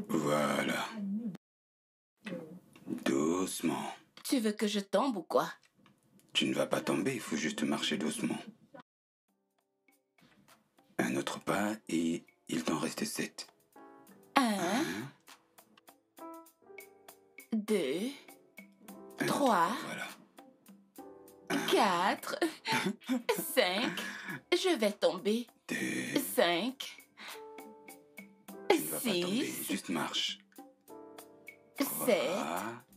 Voilà. Doucement. Tu veux que je tombe ou quoi? Tu ne vas pas tomber, il faut juste marcher doucement. Un autre pas et il t'en reste 7. 1, 2, 3, Voilà. 4, 5. Je vais tomber. 2. 5, Tu ne vas pas tomber, 6, juste marche. 7.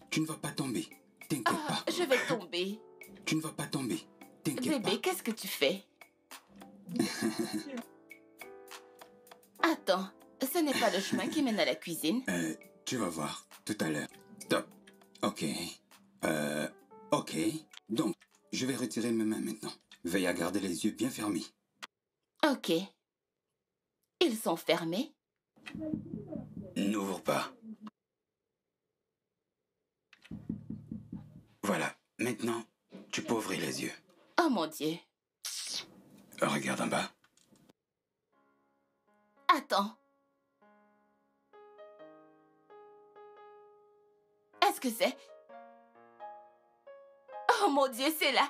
Tu ne vas pas tomber, t'inquiète pas. Je vais tomber. Tu ne vas pas tomber, t'inquiète pas. Bébé, qu'est-ce que tu fais? Attends, ce n'est pas le chemin qui mène à la cuisine. Tu vas voir, tout à l'heure. Stop. Ok. Ok. Donc, je vais retirer mes mains maintenant. Veille à garder les yeux bien fermés. Ok. Ils sont fermés. N'ouvre pas. Voilà. Maintenant, tu peux ouvrir les yeux. Oh mon Dieu. Regarde en bas. Attends. Est-ce que c'est... Oh mon Dieu, c'est la...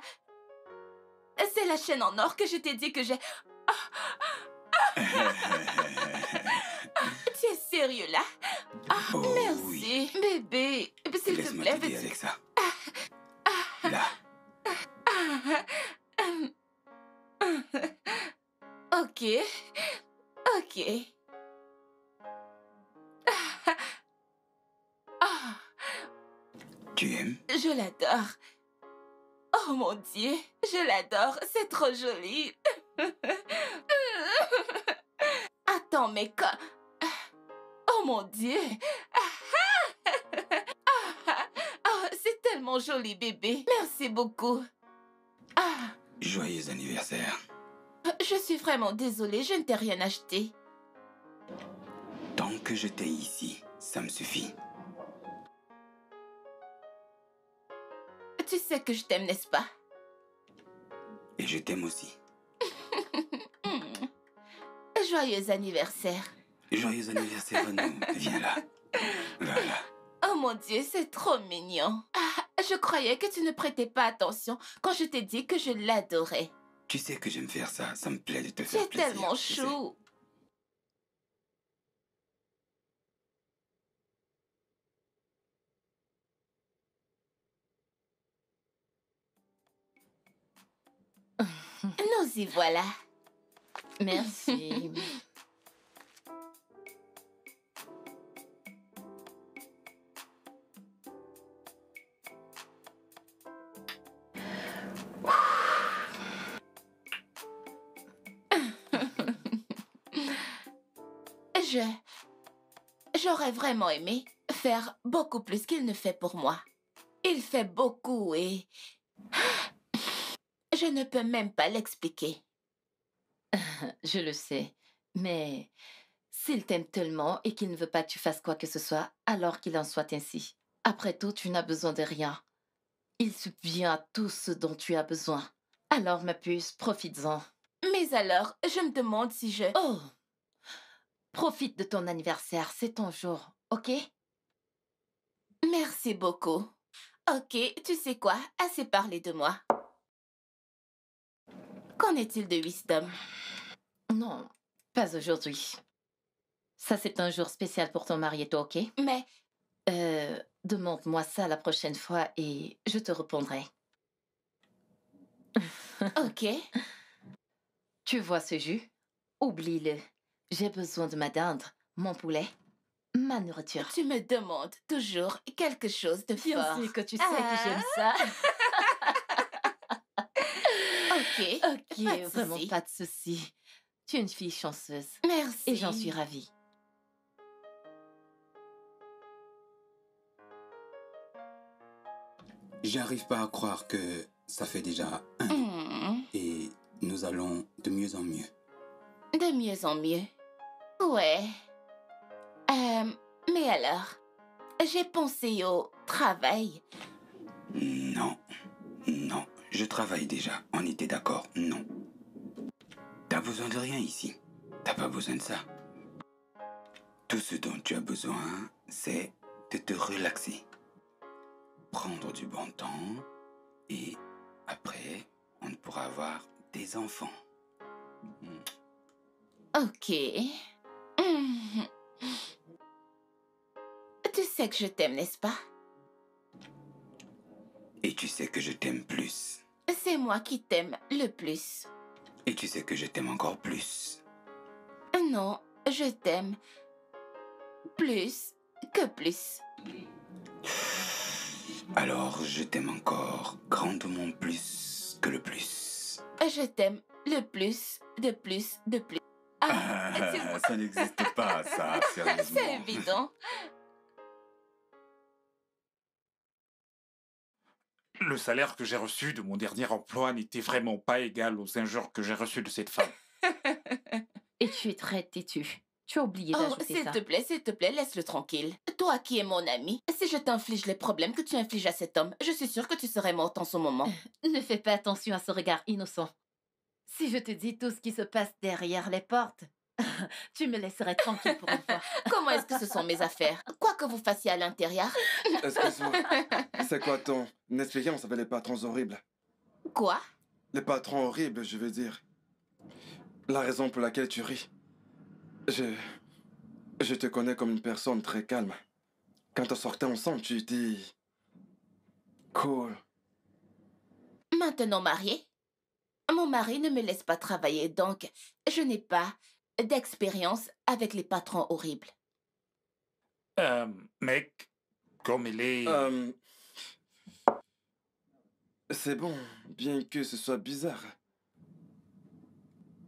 C'est la chaîne en or que je t'ai dit que j'ai... Tu es sérieux là? Oh, Merci, oui. bébé. S'il te Laisse-moi plaît, t'aider veux-tu... avec ça. Là. Ok. Ok. Ah, Tu aimes? je l'adore. Oh mon Dieu, je l'adore. C'est trop joli. Attends, mais quand... Oh mon Dieu. Oh, c'est tellement joli, bébé. Merci beaucoup. Ah, Joyeux anniversaire. je suis vraiment désolée, je ne t'ai rien acheté. Tant que je t'ai ici, ça me suffit. Tu sais que je t'aime, n'est-ce pas? Et je t'aime aussi. Joyeux anniversaire. Joyeux anniversaire à nous. Viens là. Voilà. Oh mon Dieu, c'est trop mignon. Ah, je croyais que tu ne prêtais pas attention quand je t'ai dit que je l'adorais. Tu sais que j'aime faire ça. Ça me plaît de te Tu faire es plaisir. tellement tu sais. chou. Nous y voilà. Merci. J'aurais vraiment aimé faire beaucoup plus qu'il ne fait pour moi. Il fait beaucoup et... Je ne peux même pas l'expliquer. Je le sais, mais s'il t'aime tellement et qu'il ne veut pas que tu fasses quoi que ce soit, alors qu'il en soit ainsi. Après tout, tu n'as besoin de rien. Il subvient à tout ce dont tu as besoin. Alors, ma puce, profites-en. Mais alors, je me demande si je... Oh! Profite de ton anniversaire, c'est ton jour, ok? Merci beaucoup. Ok, tu sais quoi? Assez parlé de moi. Qu'en est-il de Wisdom? Non, pas aujourd'hui. Ça, c'est un jour spécial pour ton mari et toi, ok? Mais... Demande-moi ça la prochaine fois et je te répondrai. Ok. Tu vois ce jus? Oublie-le. J'ai besoin de ma dinde, mon poulet, ma nourriture. Tu me demandes toujours quelque chose de Bien fort. sûr que tu sais que j'aime ça. Ok. Ok, Pas de vraiment souci. pas de souci. Tu es une fille chanceuse. Merci. Et j'en suis ravie. J'arrive pas à croire que ça fait déjà 1 et nous allons de mieux en mieux. De mieux en mieux. Ouais. Mais alors, j'ai pensé au travail. Non, non, je travaille déjà. On était d'accord, non. T'as besoin de rien ici. T'as pas besoin de ça. Tout ce dont tu as besoin, c'est de te relaxer. Prendre du bon temps et après, on pourra avoir des enfants. Ok. Mhm. Tu sais que je t'aime, n'est-ce pas? Et tu sais que je t'aime plus. C'est moi qui t'aime le plus. Et tu sais que je t'aime encore plus. Non, je t'aime plus que plus. Alors, je t'aime encore grandement plus que le plus. Je t'aime le plus, de plus, de plus. Ah, tu vois, Ça n'existe pas, ça, sérieusement. c'est évident. Le salaire que j'ai reçu de mon dernier emploi n'était vraiment pas égal aux injures que j'ai reçues de cette femme. Et tu es très têtu. Tu as oublié Oh, d'ajouter ça. s'il te plaît, laisse-le tranquille. Toi qui es mon ami, si je t'inflige les problèmes que tu infliges à cet homme, je suis sûre que tu serais morte en ce moment. Ne fais pas attention à ce regard innocent. Si je te dis tout ce qui se passe derrière les portes, tu me laisserais tranquille pour une fois. Comment est-ce que ce sont mes affaires? Quoi que vous fassiez à l'intérieur? Excuse-moi, c'est quoi ton expérience avec les patrons horribles? Quoi? Les patrons horribles, je veux dire. La raison pour laquelle tu ris. Je te connais comme une personne très calme. Quand on sortait ensemble, tu dis... Cool. Maintenant marié? Mon mari ne me laisse pas travailler, donc je n'ai pas d'expérience avec les patrons horribles. Mec, comme il est... C'est bon, bien que ce soit bizarre.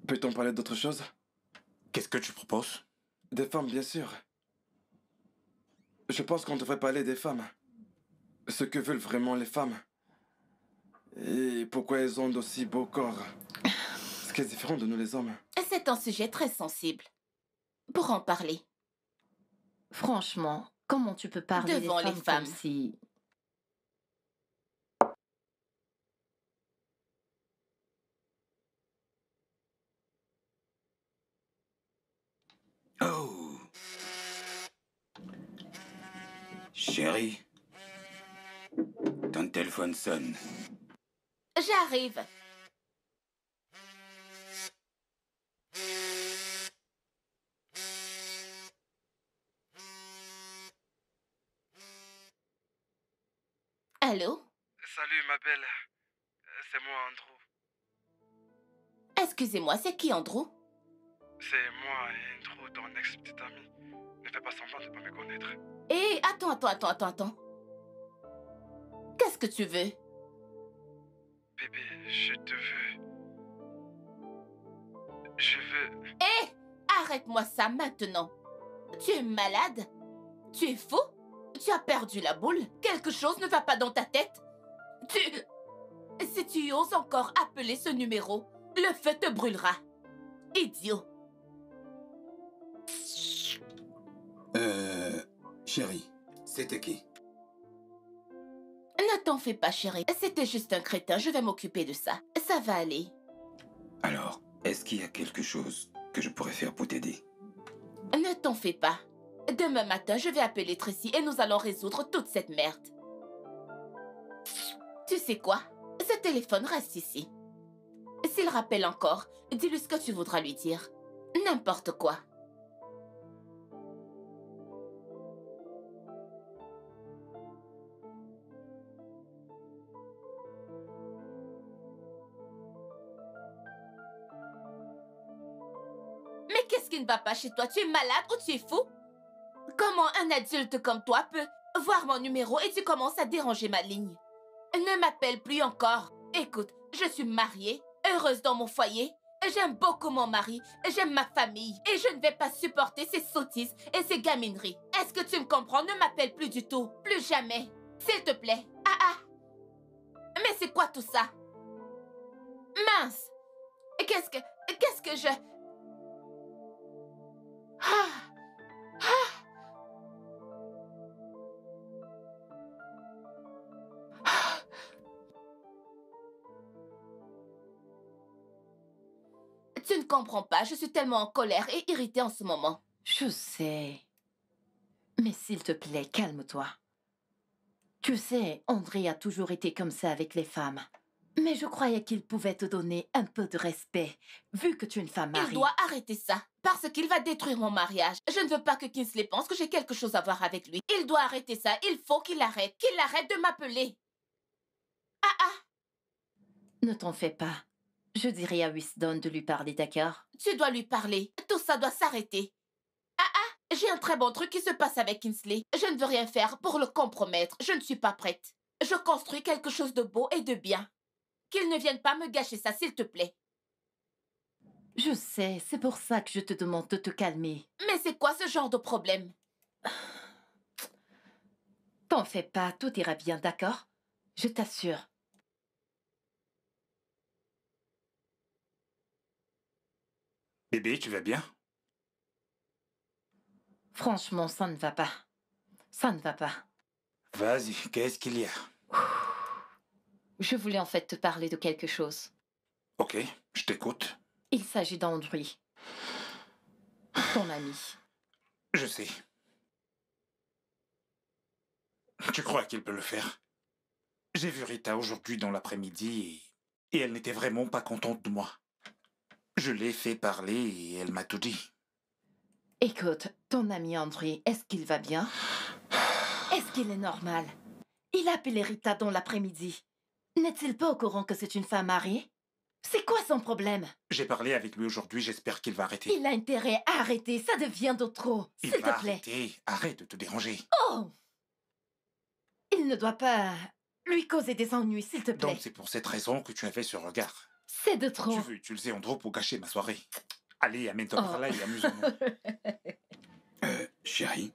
Peut-on parler d'autre chose? Qu'est-ce que tu proposes? Des femmes, bien sûr. Je pense qu'on devrait parler des femmes. Ce que veulent vraiment les femmes. Et pourquoi elles ont d'aussi beaux corps. Ce qui est différent de nous les hommes. C'est un sujet très sensible. Pour en parler. Franchement, comment tu peux parler Devant des les femmes femmes. comme si... Oh! Chérie, ton téléphone sonne. J'arrive. Allô? Salut, ma belle. C'est moi, Andrew. Excusez-moi, c'est qui Andrew? C'est moi, Andrew, ton ex-petite amie. Ne fais pas semblant de ne pas me connaître. Hé, attends. Qu'est-ce que tu veux? Bébé, je te veux. Je veux... Hé, arrête-moi ça maintenant. Tu es malade? Tu es fou? Tu as perdu la boule? Quelque chose ne va pas dans ta tête? Si tu oses encore appeler ce numéro, le feu te brûlera. Idiot. Chérie, c'était qui? Ne t'en fais pas, chérie. C'était juste un crétin, je vais m'occuper de ça. Ça va aller. Alors, est-ce qu'il y a quelque chose que je pourrais faire pour t'aider? Ne t'en fais pas. Demain matin, je vais appeler Tracy et nous allons résoudre toute cette merde. Tu sais quoi? Ce téléphone reste ici. S'il rappelle encore, dis-lui ce que tu voudras lui dire. N'importe quoi. Mais qu'est-ce qui ne va pas chez toi? Tu es malade ou tu es fou? Comment un adulte comme toi peut voir mon numéro et tu commences à déranger ma ligne? Ne m'appelle plus encore. Écoute, je suis mariée, heureuse dans mon foyer. J'aime beaucoup mon mari, j'aime ma famille et je ne vais pas supporter ces sottises et ces gamineries. Est-ce que tu me comprends? Ne m'appelle plus du tout, plus jamais. S'il te plaît. Ah. Mais c'est quoi tout ça? Mince. Qu'est-ce que je... Tu ne comprends pas, je suis tellement en colère et irritée en ce moment. Je sais. Mais s'il te plaît, calme-toi. Tu sais, André a toujours été comme ça avec les femmes. Mais je croyais qu'il pouvait te donner un peu de respect, vu que tu es une femme mariée. Il doit arrêter ça, parce qu'il va détruire mon mariage. Je ne veux pas que Kingsley pense que j'ai quelque chose à voir avec lui. Il doit arrêter ça, il faut qu'il arrête de m'appeler. Ne t'en fais pas. Je dirai à Wisdom de lui parler, d'accord? Tu dois lui parler, tout ça doit s'arrêter. J'ai un très bon truc qui se passe avec Kingsley. Je ne veux rien faire pour le compromettre, je ne suis pas prête. Je construis quelque chose de beau et de bien. Qu'il ne vienne pas me gâcher ça, s'il te plaît. Je sais, c'est pour ça que je te demande de te calmer. Mais c'est quoi ce genre de problème? T'en fais pas, tout ira bien, d'accord? Je t'assure. Bébé, tu vas bien? Franchement, ça ne va pas. Ça ne va pas. Vas-y, qu'est-ce qu'il y a? Je voulais en fait te parler de quelque chose. Ok, je t'écoute. Il s'agit d'André. Ton ami. Je sais. Tu crois qu'il peut le faire? J'ai vu Rita aujourd'hui dans l'après-midi et elle n'était vraiment pas contente de moi. Je l'ai fait parler et elle m'a tout dit. Écoute, ton ami André, est-ce qu'il va bien? Est-ce qu'il est normal? Il a appelé Rita dans l'après-midi. N'est-il pas au courant que c'est une femme mariée? C'est quoi son problème? J'ai parlé avec lui aujourd'hui, j'espère qu'il va arrêter. Il a intérêt à arrêter, ça devient de trop. Il S'il va te plaît. arrêter, arrête de te déranger. Oh! Il ne doit pas lui causer des ennuis, s'il te plaît. Donc c'est pour cette raison que tu avais ce regard. C'est de trop. Tu veux utiliser Andrew pour gâcher ma soirée. Allez, amène-toi Oh. par là et amusons-nous. Chérie,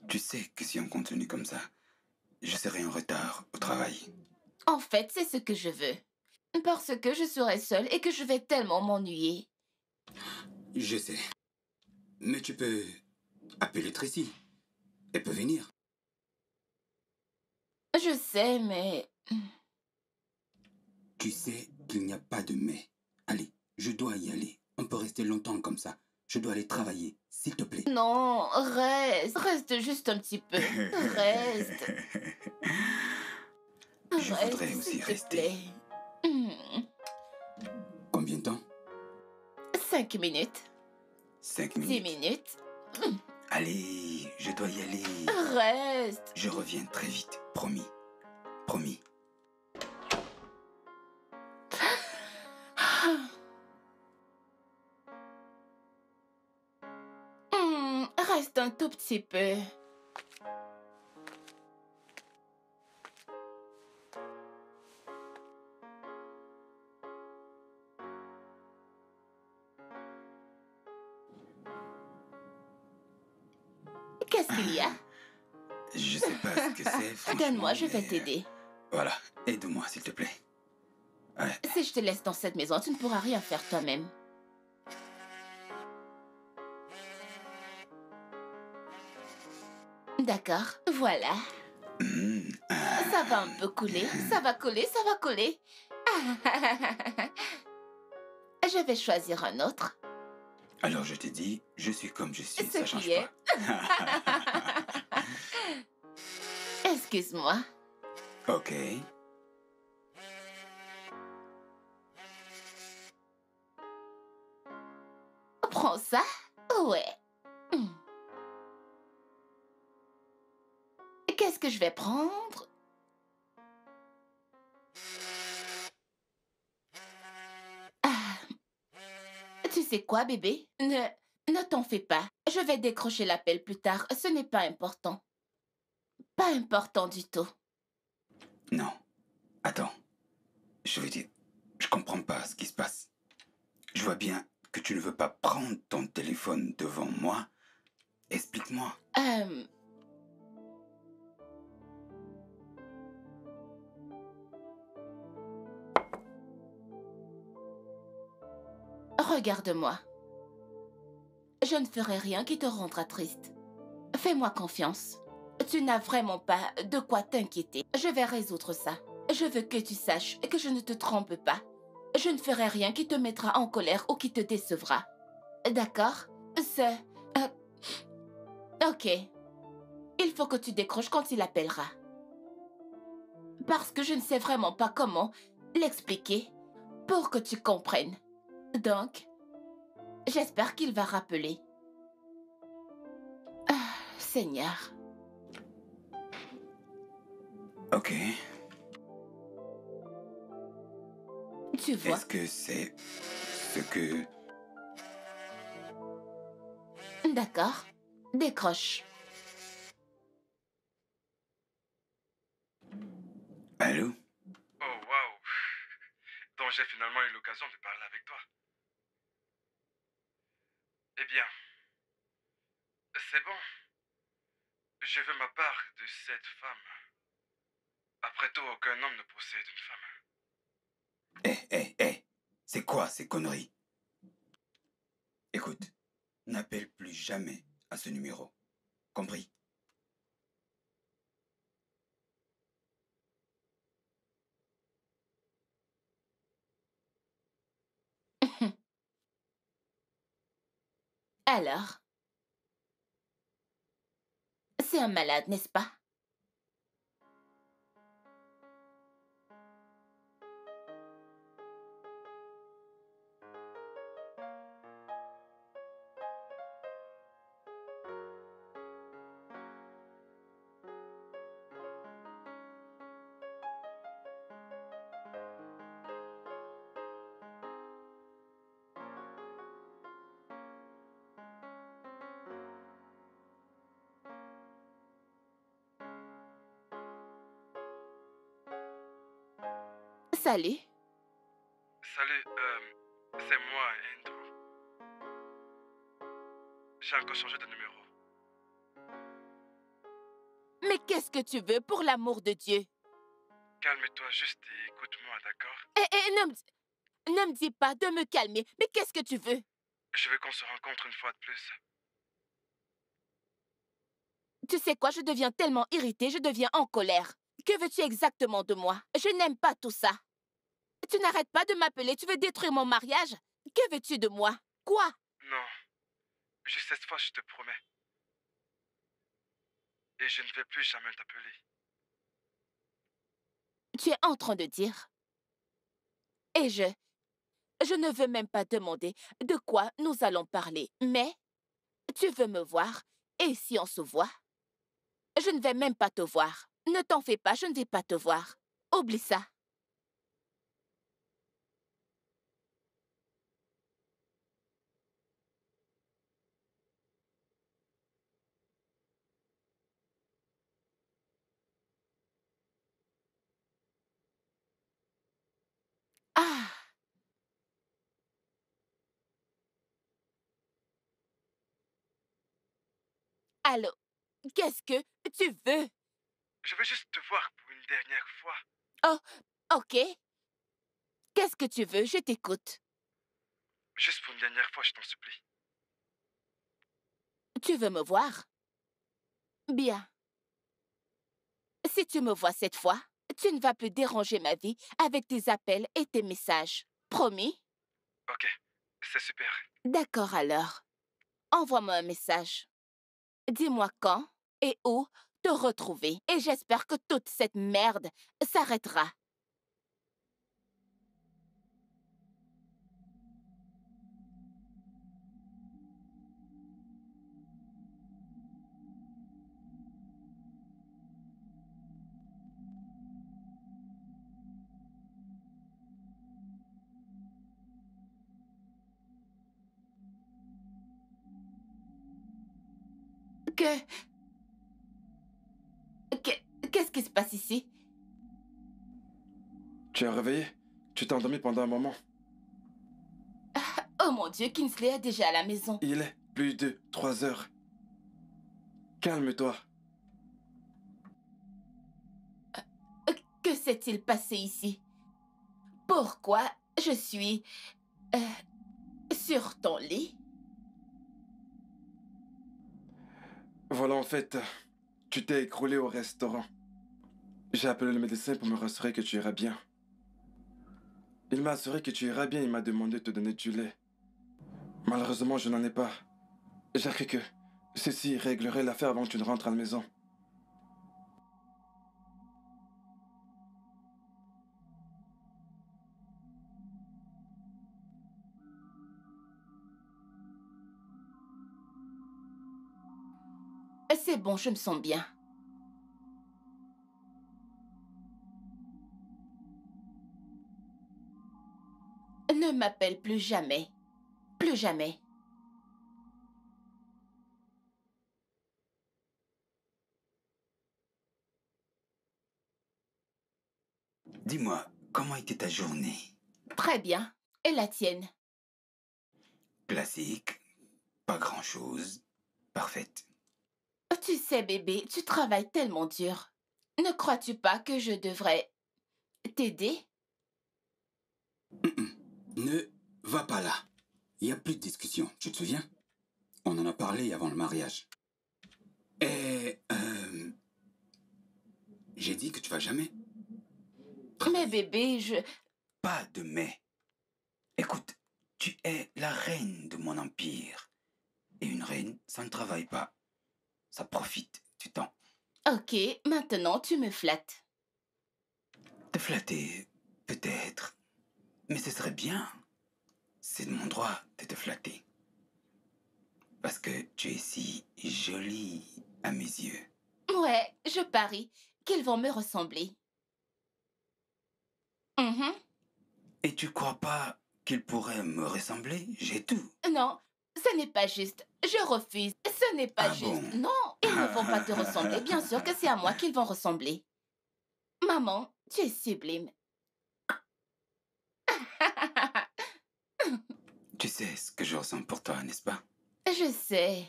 tu sais que si on continue comme ça, je serai en retard au travail. En fait, c'est ce que je veux. Parce que je serai seule et que je vais tellement m'ennuyer. Je sais. Mais tu peux appeler Tracy. Elle peut venir. Je sais, mais... Tu sais qu'il n'y a pas de mais. Allez, je dois y aller. On peut rester longtemps comme ça. Je dois aller travailler, s'il te plaît. Non, reste. Reste juste un petit peu. Reste. Je Reste, voudrais aussi s'il te rester. plaît. Combien de temps? 5 minutes. 5 10 minutes. minutes. Allez, je dois y aller. Reste. Je reviens très vite, promis. Promis. Reste un tout petit peu. Qu'est-ce qu'il y a? Je sais pas ce que c'est, franchement. Donne-moi, je vais mais- t'aider. Voilà, aide-moi, s'il te plaît. Ouais. Si je te laisse dans cette maison, tu ne pourras rien faire toi-même. D'accord, voilà. Ça va un peu couler, ça va coller, ça va coller. Je vais choisir un autre. Alors je t'ai dit, je suis comme je suis, Ce ça qui change est. pas. Excuse-moi. Ok. Prends ça. Ouais. Qu'est-ce que je vais prendre? Tu sais quoi, bébé? Ne t'en fais pas. Je vais décrocher l'appel plus tard. Ce n'est pas important. Pas important du tout. Non. Attends. Je veux dire, je comprends pas ce qui se passe. Je vois bien que tu ne veux pas prendre ton téléphone devant moi. Explique-moi. Regarde-moi. Je ne ferai rien qui te rendra triste. Fais-moi confiance. Tu n'as vraiment pas de quoi t'inquiéter. Je vais résoudre ça. Je veux que tu saches que je ne te trompe pas. Je ne ferai rien qui te mettra en colère ou qui te décevra. D'accord? Ok. Il faut que tu décroches quand il appellera. Parce que je ne sais vraiment pas comment l'expliquer pour que tu comprennes. Donc, j'espère qu'il va rappeler. Ah, Seigneur. Ok. Tu vois, Est-ce que c'est ce que... d'accord. Décroche. Allô? Oh, waouh. Donc j'ai finalement eu l'occasion de parler avec toi. Eh bien, c'est bon. Je veux ma part de cette femme. Après tout, aucun homme ne possède une femme. C'est quoi ces conneries? Écoute, n'appelle plus jamais à ce numéro. Compris? Alors, c'est un malade, n'est-ce pas? Salut. Salut, c'est moi, Andrew. J'ai encore changé de numéro. Mais qu'est-ce que tu veux pour l'amour de Dieu? Calme-toi juste et écoute-moi, d'accord? Ne me dis pas de me calmer. Mais qu'est-ce que tu veux? Je veux qu'on se rencontre une fois de plus. Tu sais quoi, je deviens tellement irritée, je deviens en colère. Que veux-tu exactement de moi? Je n'aime pas tout ça. Tu n'arrêtes pas de m'appeler, tu veux détruire mon mariage? Que veux-tu de moi? Quoi? Non, juste cette fois, je te promets. Et je ne vais plus jamais t'appeler. Tu es en train de dire. Et je ne veux même pas demander de quoi nous allons parler. Mais tu veux me voir, et si on se voit? Je ne vais même pas te voir. Ne t'en fais pas, je ne vais pas te voir. Oublie ça. Ah! Allô? Qu'est-ce que tu veux? Je veux juste te voir pour une dernière fois. Oh, ok. Qu'est-ce que tu veux? Je t'écoute. Juste pour une dernière fois, je t'en supplie. Tu veux me voir? Bien. Si tu me vois cette fois, tu ne vas plus déranger ma vie avec tes appels et tes messages. Promis? Ok, c'est super. D'accord alors. Envoie-moi un message. Dis-moi quand et où te retrouver. Et j'espère que toute cette merde s'arrêtera. Que... Qu'est-ce qui se passe ici? Tu es réveillé? Tu t'es endormi pendant un moment. Oh mon Dieu, Kingsley est déjà à la maison. Il est plus de 3 heures. Calme-toi. Que s'est-il passé ici? Pourquoi je suis... sur ton lit? Voilà, en fait, tu t'es écroulé au restaurant. J'ai appelé le médecin pour me rassurer que tu iras bien. Il m'a assuré que tu iras bien et m'a demandé de te donner du lait. Malheureusement, je n'en ai pas. J'ai cru que ceci réglerait l'affaire avant que tu ne rentres à la maison. C'est bon, je me sens bien. Ne m'appelle plus jamais. Plus jamais. Dis-moi, comment était ta journée? Très bien. Et la tienne? Classique, pas grand-chose, parfaite. Tu sais, bébé, tu travailles tellement dur. Ne crois-tu pas que je devrais t'aider? Ne va pas là. Il n'y a plus de discussion, tu te souviens? On en a parlé avant le mariage. Et... j'ai dit que tu vas jamais. Mais bébé, Pas de mais. Écoute, tu es la reine de mon empire. Et une reine, ça ne travaille pas. Ça profite du temps. Ok, maintenant tu me flattes. Te flatter, peut-être. Mais ce serait bien. C'est de mon droit de te flatter. Parce que tu es si jolie à mes yeux. Ouais, je parie qu'ils vont me ressembler. Mhm. Et tu crois pas qu'il pourrait me ressembler? J'ai tout. Non, ce n'est pas juste. Je refuse. Ce n'est pas Ah juste. bon? Non, ils ne vont pas te ressembler. Bien sûr que c'est à moi qu'ils vont ressembler. Maman, tu es sublime. Tu sais ce que je ressens pour toi, n'est-ce pas? Je sais.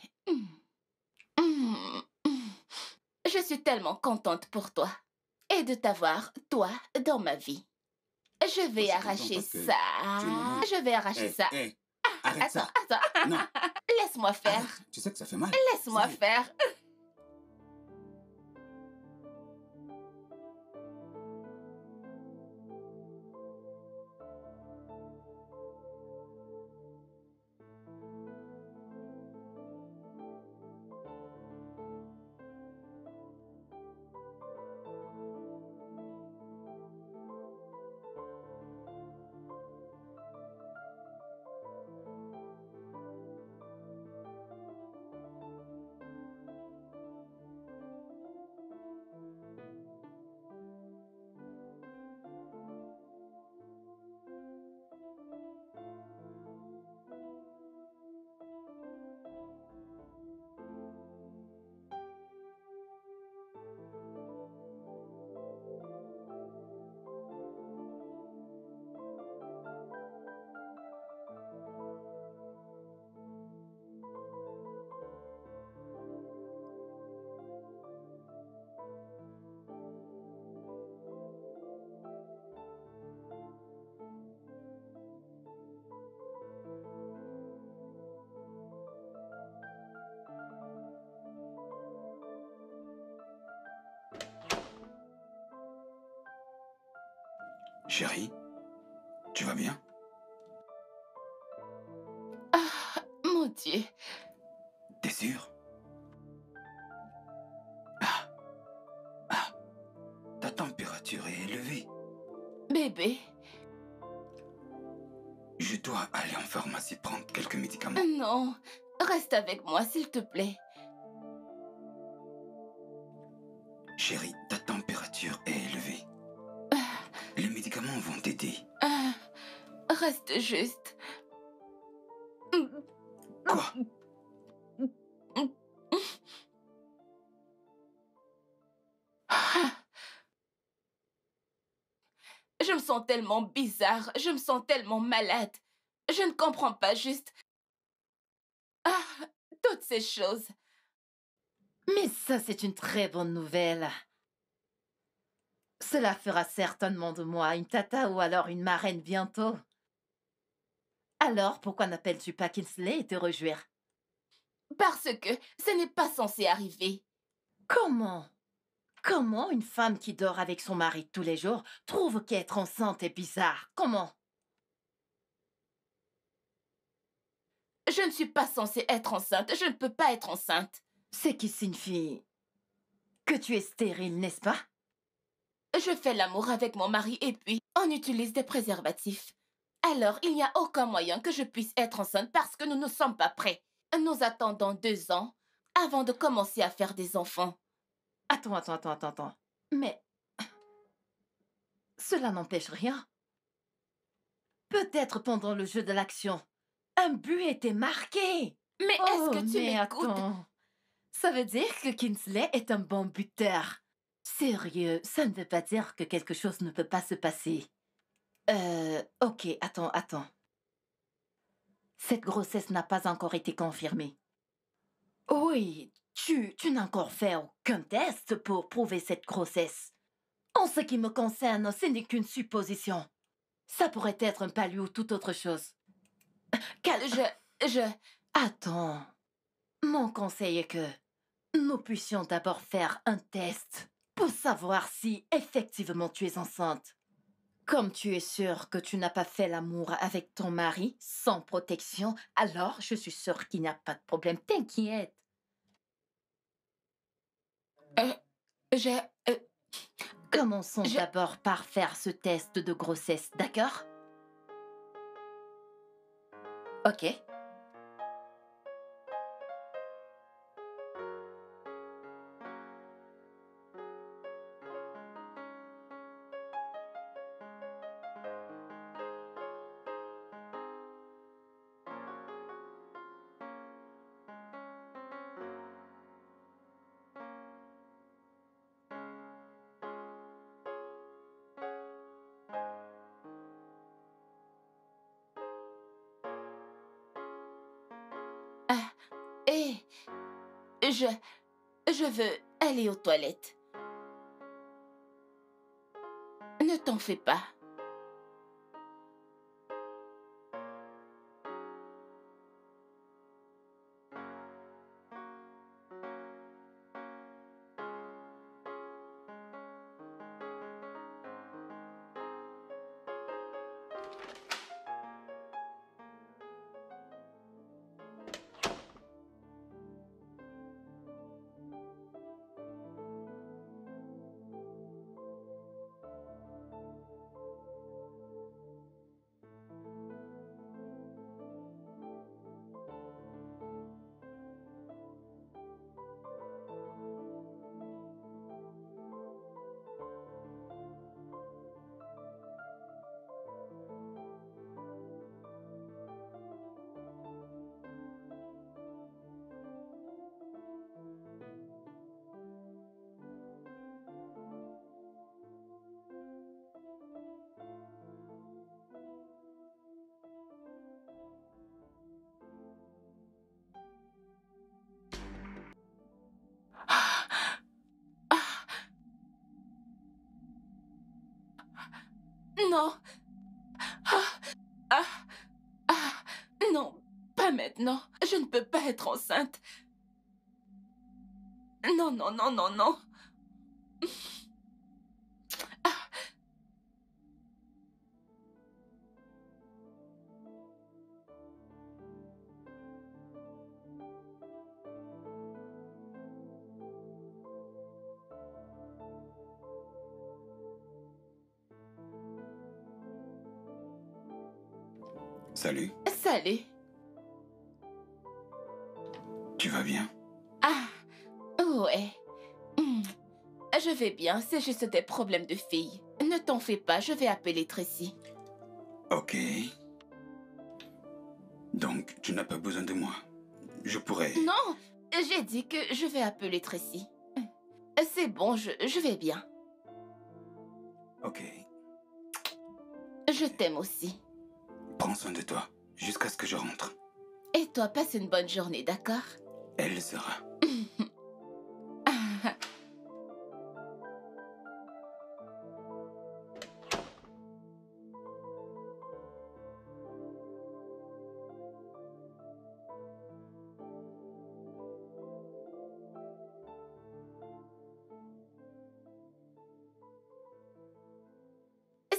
Je suis tellement contente pour toi. Et de t'avoir, toi, dans ma vie. Je vais Moi, je suis content arracher parce que ça. tu es maman. Je vais arracher ça. Arrête Attends, ça. attends. Non, Laisse-moi faire. arrête. Tu sais que ça fait mal. Laisse-moi Sérieux. faire. Chérie, tu vas bien? Ah, mon Dieu. T'es sûre? Ah, ah, ta température est élevée. Bébé. Je dois aller en pharmacie prendre quelques médicaments. Non. Reste avec moi, s'il te plaît. Chérie, ta température est élevée. Les médicaments vont t'aider. Ah, reste juste. Quoi? Je me sens tellement bizarre. Je me sens tellement malade. Je ne comprends pas juste. Ah, toutes ces choses. Mais ça, c'est une très bonne nouvelle. Cela fera certainement de moi une tata ou alors une marraine bientôt. Alors, pourquoi n'appelles-tu pas Kinsley et te réjouir? Parce que ce n'est pas censé arriver. Comment? Comment une femme qui dort avec son mari tous les jours trouve qu'être enceinte est bizarre? Comment? Je ne suis pas censée être enceinte. Je ne peux pas être enceinte. C'est qui signifie que tu es stérile, n'est-ce pas? Je fais l'amour avec mon mari et puis on utilise des préservatifs. Alors, il n'y a aucun moyen que je puisse être enceinte parce que nous ne sommes pas prêts. Nous attendons 2 ans. avant de commencer à faire des enfants. Attends. Mais cela n'empêche rien. Peut-être pendant le jeu de l'action, un but était marqué. Mais est-ce que tu mais m'écoutes? attends. Ça veut dire que Kingsley est un bon buteur. Sérieux, ça ne veut pas dire que quelque chose ne peut pas se passer. Ok, attends. Cette grossesse n'a pas encore été confirmée. Oui, tu n'as encore fait aucun test pour prouver cette grossesse. En ce qui me concerne, ce n'est qu'une supposition. Ça pourrait être un palu ou toute autre chose. Je... Attends. Mon conseil est que nous puissions d'abord faire un test pour savoir si effectivement tu es enceinte. Comme tu es sûre que tu n'as pas fait l'amour avec ton mari sans protection, alors je suis sûre qu'il n'y a pas de problème. T'inquiète. je... Commençons d'abord par faire ce test de grossesse, d'accord? Ok. Et... Je veux aller aux toilettes. Ne t'en fais pas. Non. Non, pas maintenant. Je ne peux pas être enceinte. Non. Salut, Salut. tu vas bien? Ouais. Je vais bien, c'est juste des problèmes de filles. Ne t'en fais pas, je vais appeler Tracy. Ok. Donc, tu n'as pas besoin de moi. Je pourrais... Non, j'ai dit que je vais appeler Tracy. C'est bon, je vais bien. Ok. Je t'aime aussi. Prends soin de toi, jusqu'à ce que je rentre. Et toi, passe une bonne journée, d'accord? Elle le sera.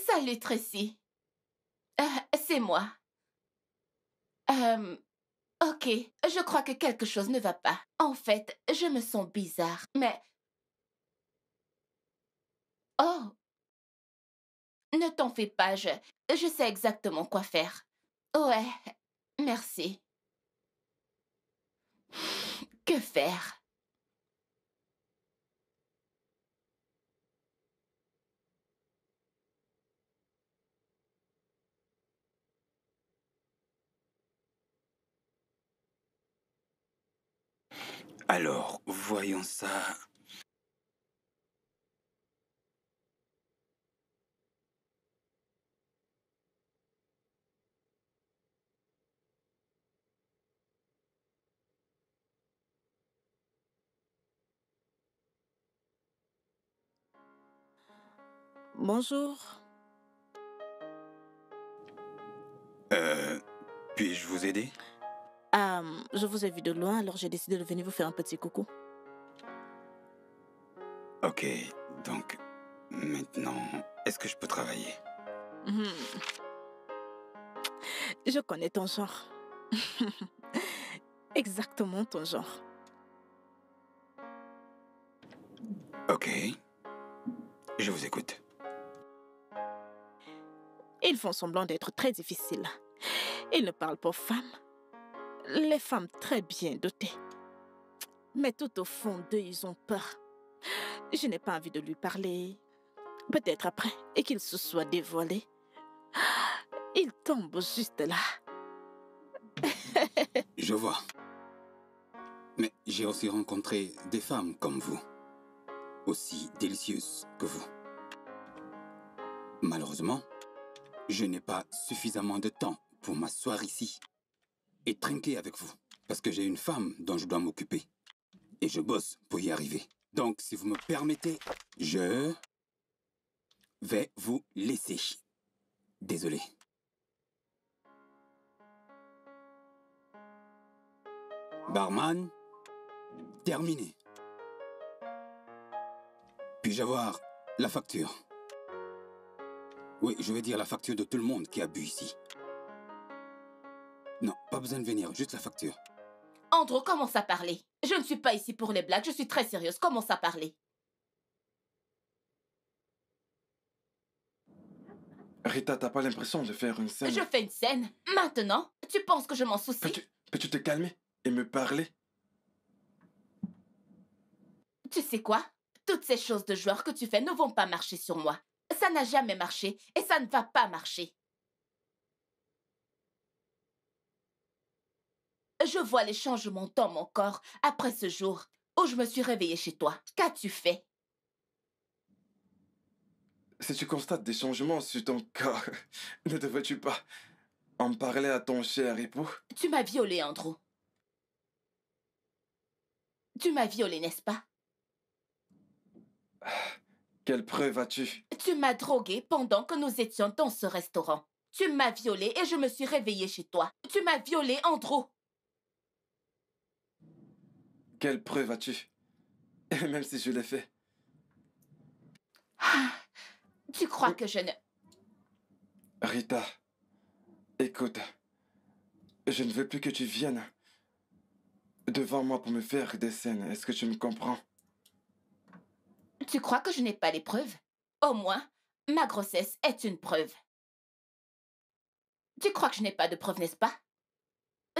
Salut, Tracy. C'est moi. Ok, je crois que quelque chose ne va pas. En fait, je me sens bizarre, mais... Oh, ne t'en fais pas, je sais exactement quoi faire. Ouais, merci. Que Que faire? Alors, voyons ça. Bonjour. Euh, Puis-je vous aider? Je vous ai vu de loin, alors j'ai décidé de venir vous faire un petit coucou. Ok, donc, maintenant, est-ce que je peux travailler? Mhm. Je connais ton genre. Exactement ton genre. Ok, je vous écoute. Ils font semblant d'être très difficiles. Ils ne parlent pas aux femmes. Les femmes très bien dotées. Mais tout au fond d'eux, ils ont peur. Je n'ai pas envie de lui parler. Peut-être après, et qu'il se soit dévoilé. Il tombe juste là. Je vois. Mais j'ai aussi rencontré des femmes comme vous, aussi délicieuses que vous. Malheureusement, je n'ai pas suffisamment de temps pour m'asseoir ici et trinquer avec vous, parce que j'ai une femme dont je dois m'occuper. Et je bosse pour y arriver. Donc, si vous me permettez, je vais vous laisser. Désolé. Barman, terminé. Puis-je avoir la facture? Oui, je vais dire la facture de tout le monde qui a bu ici. Non, pas besoin de venir, juste la facture. Andrew, commence à parler. Je ne suis pas ici pour les blagues, je suis très sérieuse. Commence à parler. Rita, t'as pas l'impression de faire une scène? Je fais une scène. Maintenant, tu penses que je m'en soucie? Peux-tu te calmer et me parler? Tu sais quoi? Toutes ces choses de joueurs que tu fais ne vont pas marcher sur moi. Ça n'a jamais marché et ça ne va pas marcher. Je vois les changements dans mon corps après ce jour où je me suis réveillée chez toi. Qu'as-tu fait? Si tu constates des changements sur ton corps, ne devrais-tu pas en parler à ton cher époux? Tu m'as violée, Andrew. Tu m'as violée, n'est-ce pas? Quelle preuve as-tu? Tu m'as droguée pendant que nous étions dans ce restaurant. Tu m'as violée et je me suis réveillée chez toi. Tu m'as violée, Andrew. Quelle preuve as-tu? Même si je l'ai fait. Tu crois que je ne... Rita, écoute, je ne veux plus que tu viennes devant moi pour me faire des scènes. Est-ce que tu me comprends? Tu crois que je n'ai pas les preuves? Au moins, ma grossesse est une preuve. Tu crois que je n'ai pas de preuves, n'est-ce pas?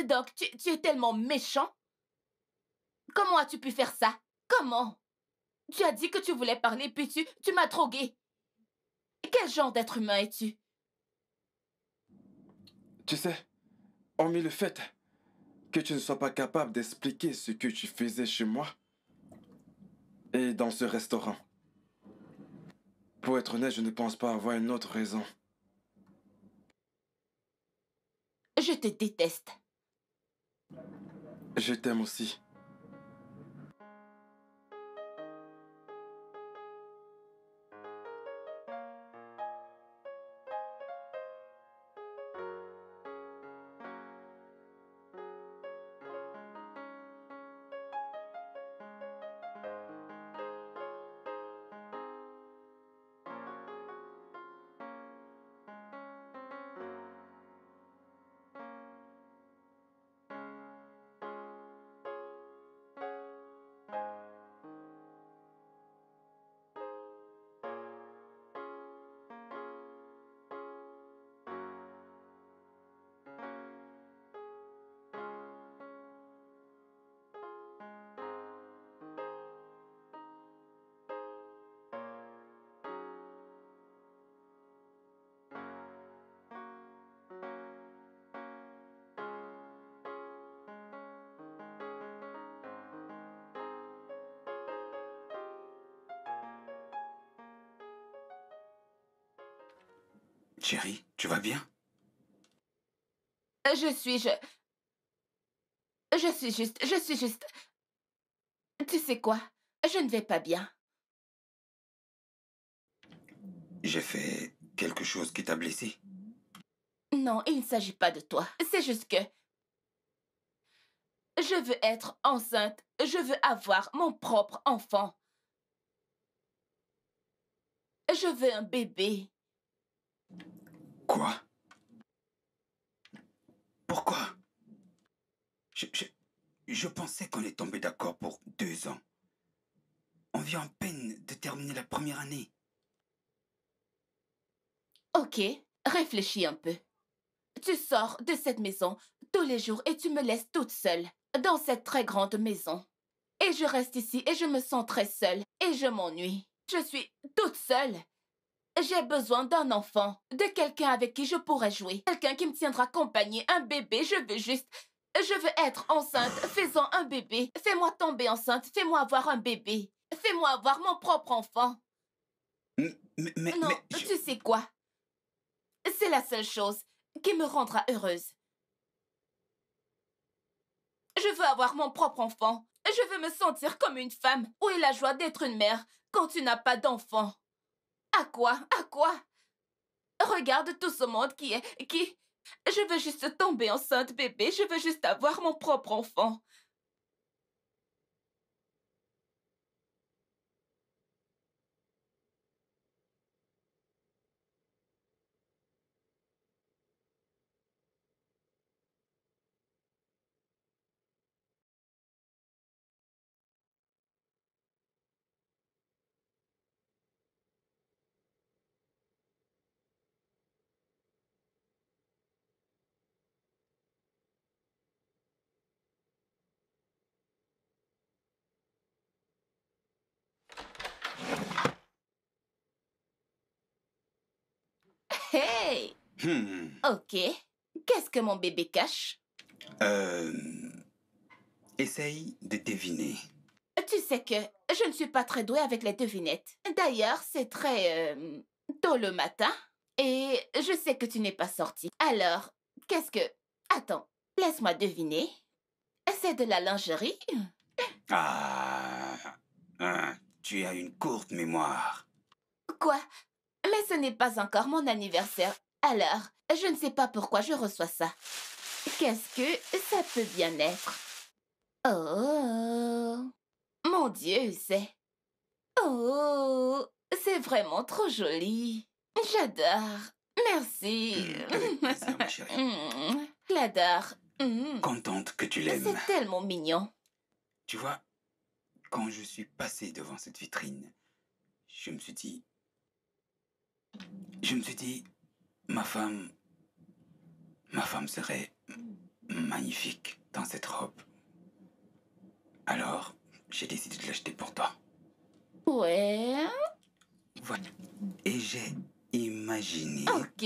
Donc, tu es tellement méchant? Comment as-tu pu faire ça? Comment? Tu as dit que tu voulais parler, puis tu m'as droguée. Quel genre d'être humain es-tu? Tu sais, hormis le fait que tu ne sois pas capable d'expliquer ce que tu faisais chez moi et dans ce restaurant. Pour être honnête, je ne pense pas avoir une autre raison. Je te déteste. Je t'aime aussi. Chérie, tu vas bien? Je suis juste... Tu sais quoi? Je ne vais pas bien. J'ai fait quelque chose qui t'a blessé? Non, il ne s'agit pas de toi. C'est juste que je veux être enceinte. Je veux avoir mon propre enfant. Je veux un bébé. Quoi? Pourquoi? Je, je, je pensais qu'on est tombé d'accord pour 2 ans. On vient en peine de terminer la première année. Ok, réfléchis un peu. Tu sors de cette maison tous les jours et tu me laisses toute seule dans cette très grande maison. Et je reste ici et je me sens très seule et je m'ennuie. Je suis toute seule. J'ai besoin d'un enfant, de quelqu'un avec qui je pourrais jouer, quelqu'un qui me tiendra compagnie, un bébé, je veux être enceinte, faisons un bébé. Fais-moi tomber enceinte, fais-moi avoir un bébé. Fais-moi avoir mon propre enfant. Non, tu sais quoi? C'est la seule chose qui me rendra heureuse. Je veux avoir mon propre enfant. Je veux me sentir comme une femme. Où est la joie d'être une mère quand tu n'as pas d'enfant? À quoi? À quoi? Regarde tout ce monde qui... Je veux juste tomber enceinte, bébé. Je veux juste avoir mon propre enfant. Hey! Ok. Qu'est-ce que mon bébé cache? Euh... Essaye de deviner. Tu sais que je ne suis pas très douée avec les devinettes. D'ailleurs, c'est très tôt le matin et je sais que tu n'es pas sortie. Alors, qu'est-ce que... Attends, laisse-moi deviner. C'est de la lingerie? Ah, tu as une courte mémoire. Quoi? Mais ce n'est pas encore mon anniversaire. Alors, je ne sais pas pourquoi je reçois ça. Qu'est-ce que ça peut bien être? Oh, mon Dieu, c'est... Oh, c'est vraiment trop joli. J'adore. Merci. Avec plaisir, ma chérie. J'adore. Contente que tu l'aimes. C'est tellement mignon. Tu vois, quand je suis passé devant cette vitrine, je me suis dit... ma femme serait magnifique dans cette robe. Alors, j'ai décidé de l'acheter pour toi. Ouais. Voilà. Et j'ai imaginé... Ok,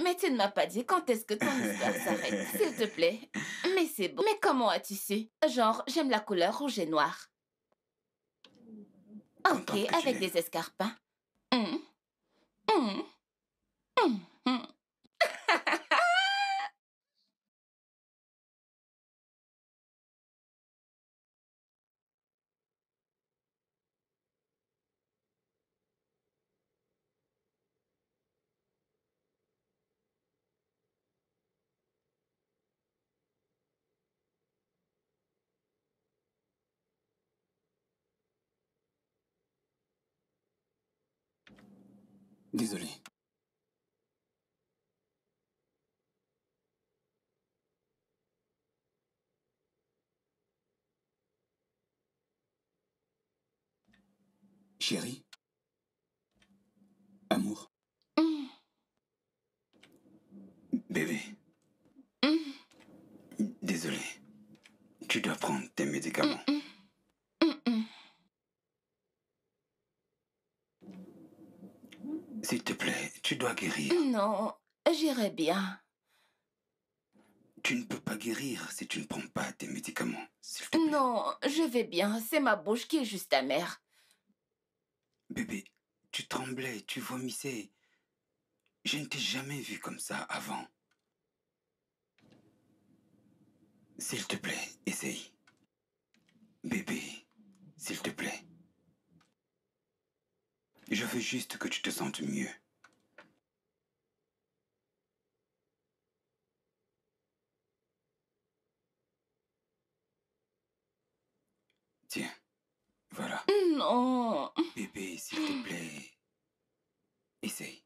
mais tu ne m'as pas dit quand est-ce que ton histoire s'arrête, s'il te plaît. Mais c'est beau. Mais comment as-tu su? Genre, j'aime la couleur rouge et noir. Ok, Contente que tu avec l'aimes. des escarpins. Hum, hum, hum, hum. Désolé. Chérie? Amour? Hum, Bébé? hum, Désolé. Tu dois prendre tes médicaments. hum, hum. S'il te plaît, tu dois guérir. Non, j'irai bien. Tu ne peux pas guérir si tu ne prends pas tes médicaments. S'il te plaît. Non, je vais bien. C'est ma bouche qui est juste amère. Bébé, tu tremblais, tu vomissais. Je ne t'ai jamais vu comme ça avant. S'il te plaît, essaye. Bébé, s'il te plaît. Je veux juste que tu te sentes mieux. Tiens, voilà. Non. Bébé, s'il te plaît. Essaye.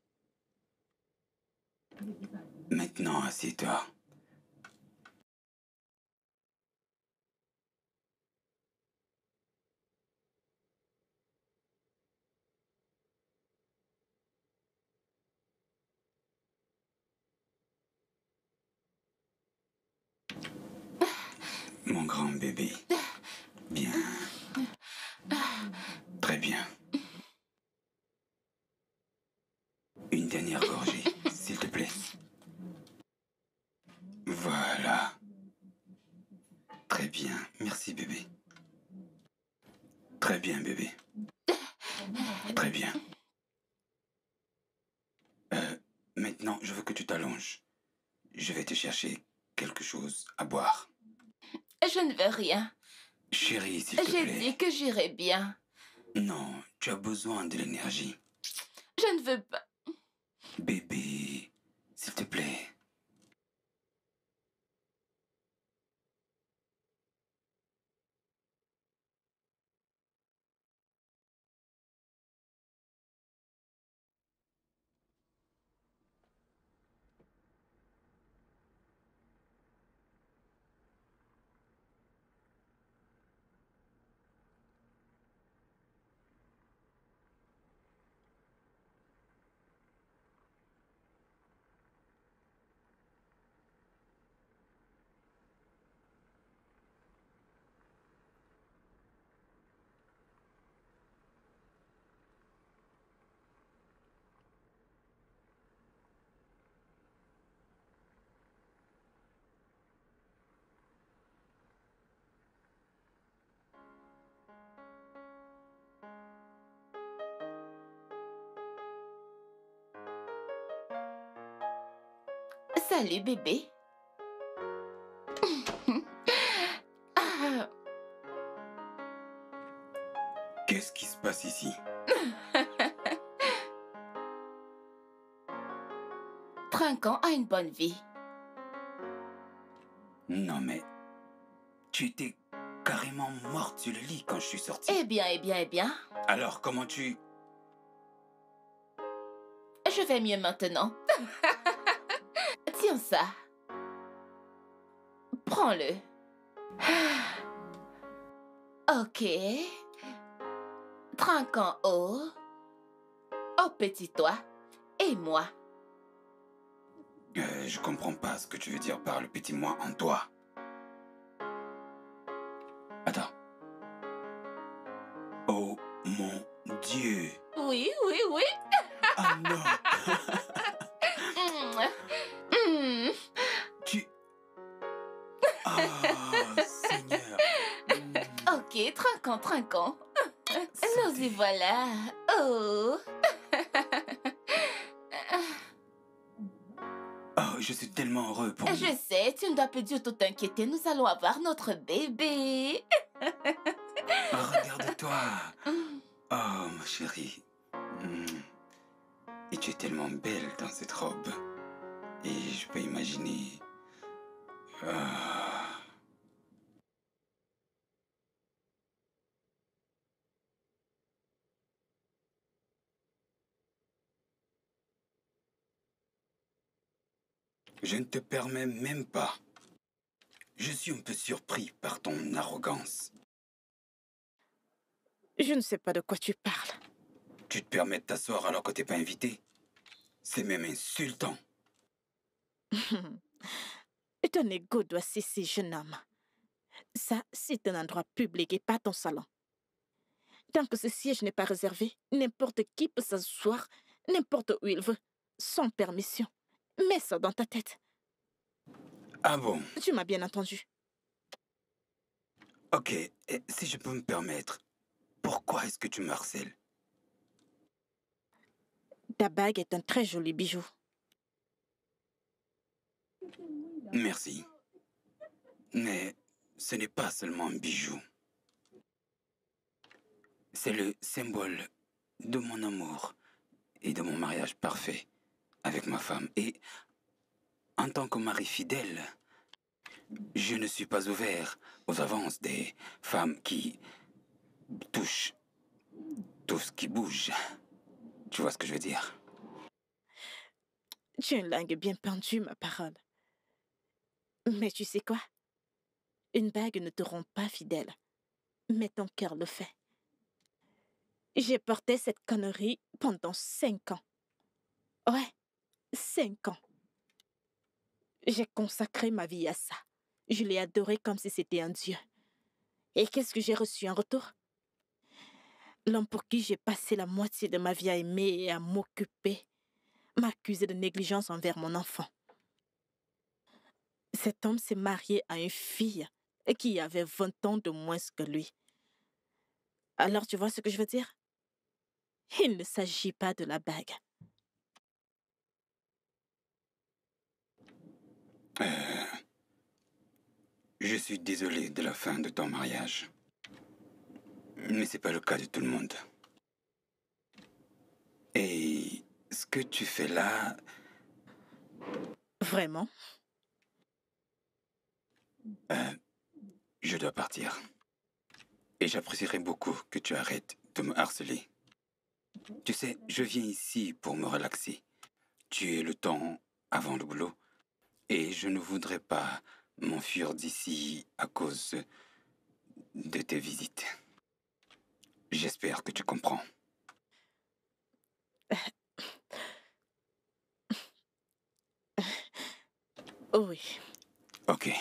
Maintenant, assieds-toi. Mon grand bébé. Bien. Très bien. Une dernière gorgée, s'il te plaît. Voilà. Très bien. Merci, bébé. Très bien, bébé. Très bien. Maintenant, je veux que tu t'allonges. Je vais te chercher quelque chose à boire. Je ne veux rien. Chérie, s'il te J'ai plaît. dit que j'irais bien. Non, tu as besoin de l'énergie. Je ne veux pas. Bébé, s'il te plaît. Salut, bébé. Ah, Qu'est-ce qui se passe ici? Trinquant a une bonne vie. Non, mais... Tu étais carrément morte sur le lit quand je suis sorti. Eh bien, eh bien, eh bien. Alors, comment tu... Je vais mieux maintenant. Tiens ça. Prends-le. Ok. Trinquant haut. Au petit toit. Et moi. Je comprends pas ce que tu veux dire par le petit moi en toi. Attends. Oh mon Dieu. Oui, oui, oui. Ah non. Mm. Tu... Oh, Seigneur. Ok, trinquant, trinquant. Nous Santé. y voilà. Oh. Oh, je suis tellement heureux pour Je nous. sais, tu ne dois plus du tout t'inquiéter. Nous allons avoir notre bébé. Regarde-toi. Oh, ma chérie. Mm. Et tu es tellement belle dans cette robe. Et je peux imaginer... Ah. Je ne te permets même pas. Je suis un peu surpris par ton arrogance. Je ne sais pas de quoi tu parles. Tu te permets de t'asseoir alors que t'es pas invité? C'est même insultant. Et ton ego doit cesser, jeune homme. Ça, c'est un endroit public et pas ton salon. Tant que ce siège n'est pas réservé, n'importe qui peut s'asseoir n'importe où il veut, sans permission. Mets ça dans ta tête. Ah bon? Tu m'as bien entendu. Ok, et si je peux me permettre, pourquoi est-ce que tu me harcèles? Ta bague est un très joli bijou. Merci. Mais ce n'est pas seulement un bijou. C'est le symbole de mon amour et de mon mariage parfait avec ma femme. Et en tant que mari fidèle, je ne suis pas ouvert aux avances des femmes qui touchent tout ce qui bouge. Tu vois ce que je veux dire? Tu as une langue bien pendue, ma parole. Mais tu sais quoi? Une bague ne te rend pas fidèle, mais ton cœur le fait. J'ai porté cette connerie pendant 5 ans. Ouais, 5 ans. J'ai consacré ma vie à ça. Je l'ai adoré comme si c'était un dieu. Et qu'est-ce que j'ai reçu en retour? L'homme pour qui j'ai passé la moitié de ma vie à aimer et à m'occuper m'accusait de négligence envers mon enfant. Cet homme s'est marié à une fille qui avait 20 ans de moins que lui. Alors tu vois ce que je veux dire? Il ne s'agit pas de la bague. Je suis désolé de la fin de ton mariage. Mais c'est pas le cas de tout le monde. Et ce que tu fais là, Vraiment? je dois partir. Et j'apprécierais beaucoup que tu arrêtes de me harceler. Tu sais, je viens ici pour me relaxer. Tu es le temps avant le boulot. Et je ne voudrais pas m'enfuir d'ici à cause de tes visites. J'espère que tu comprends. Oui. Ok.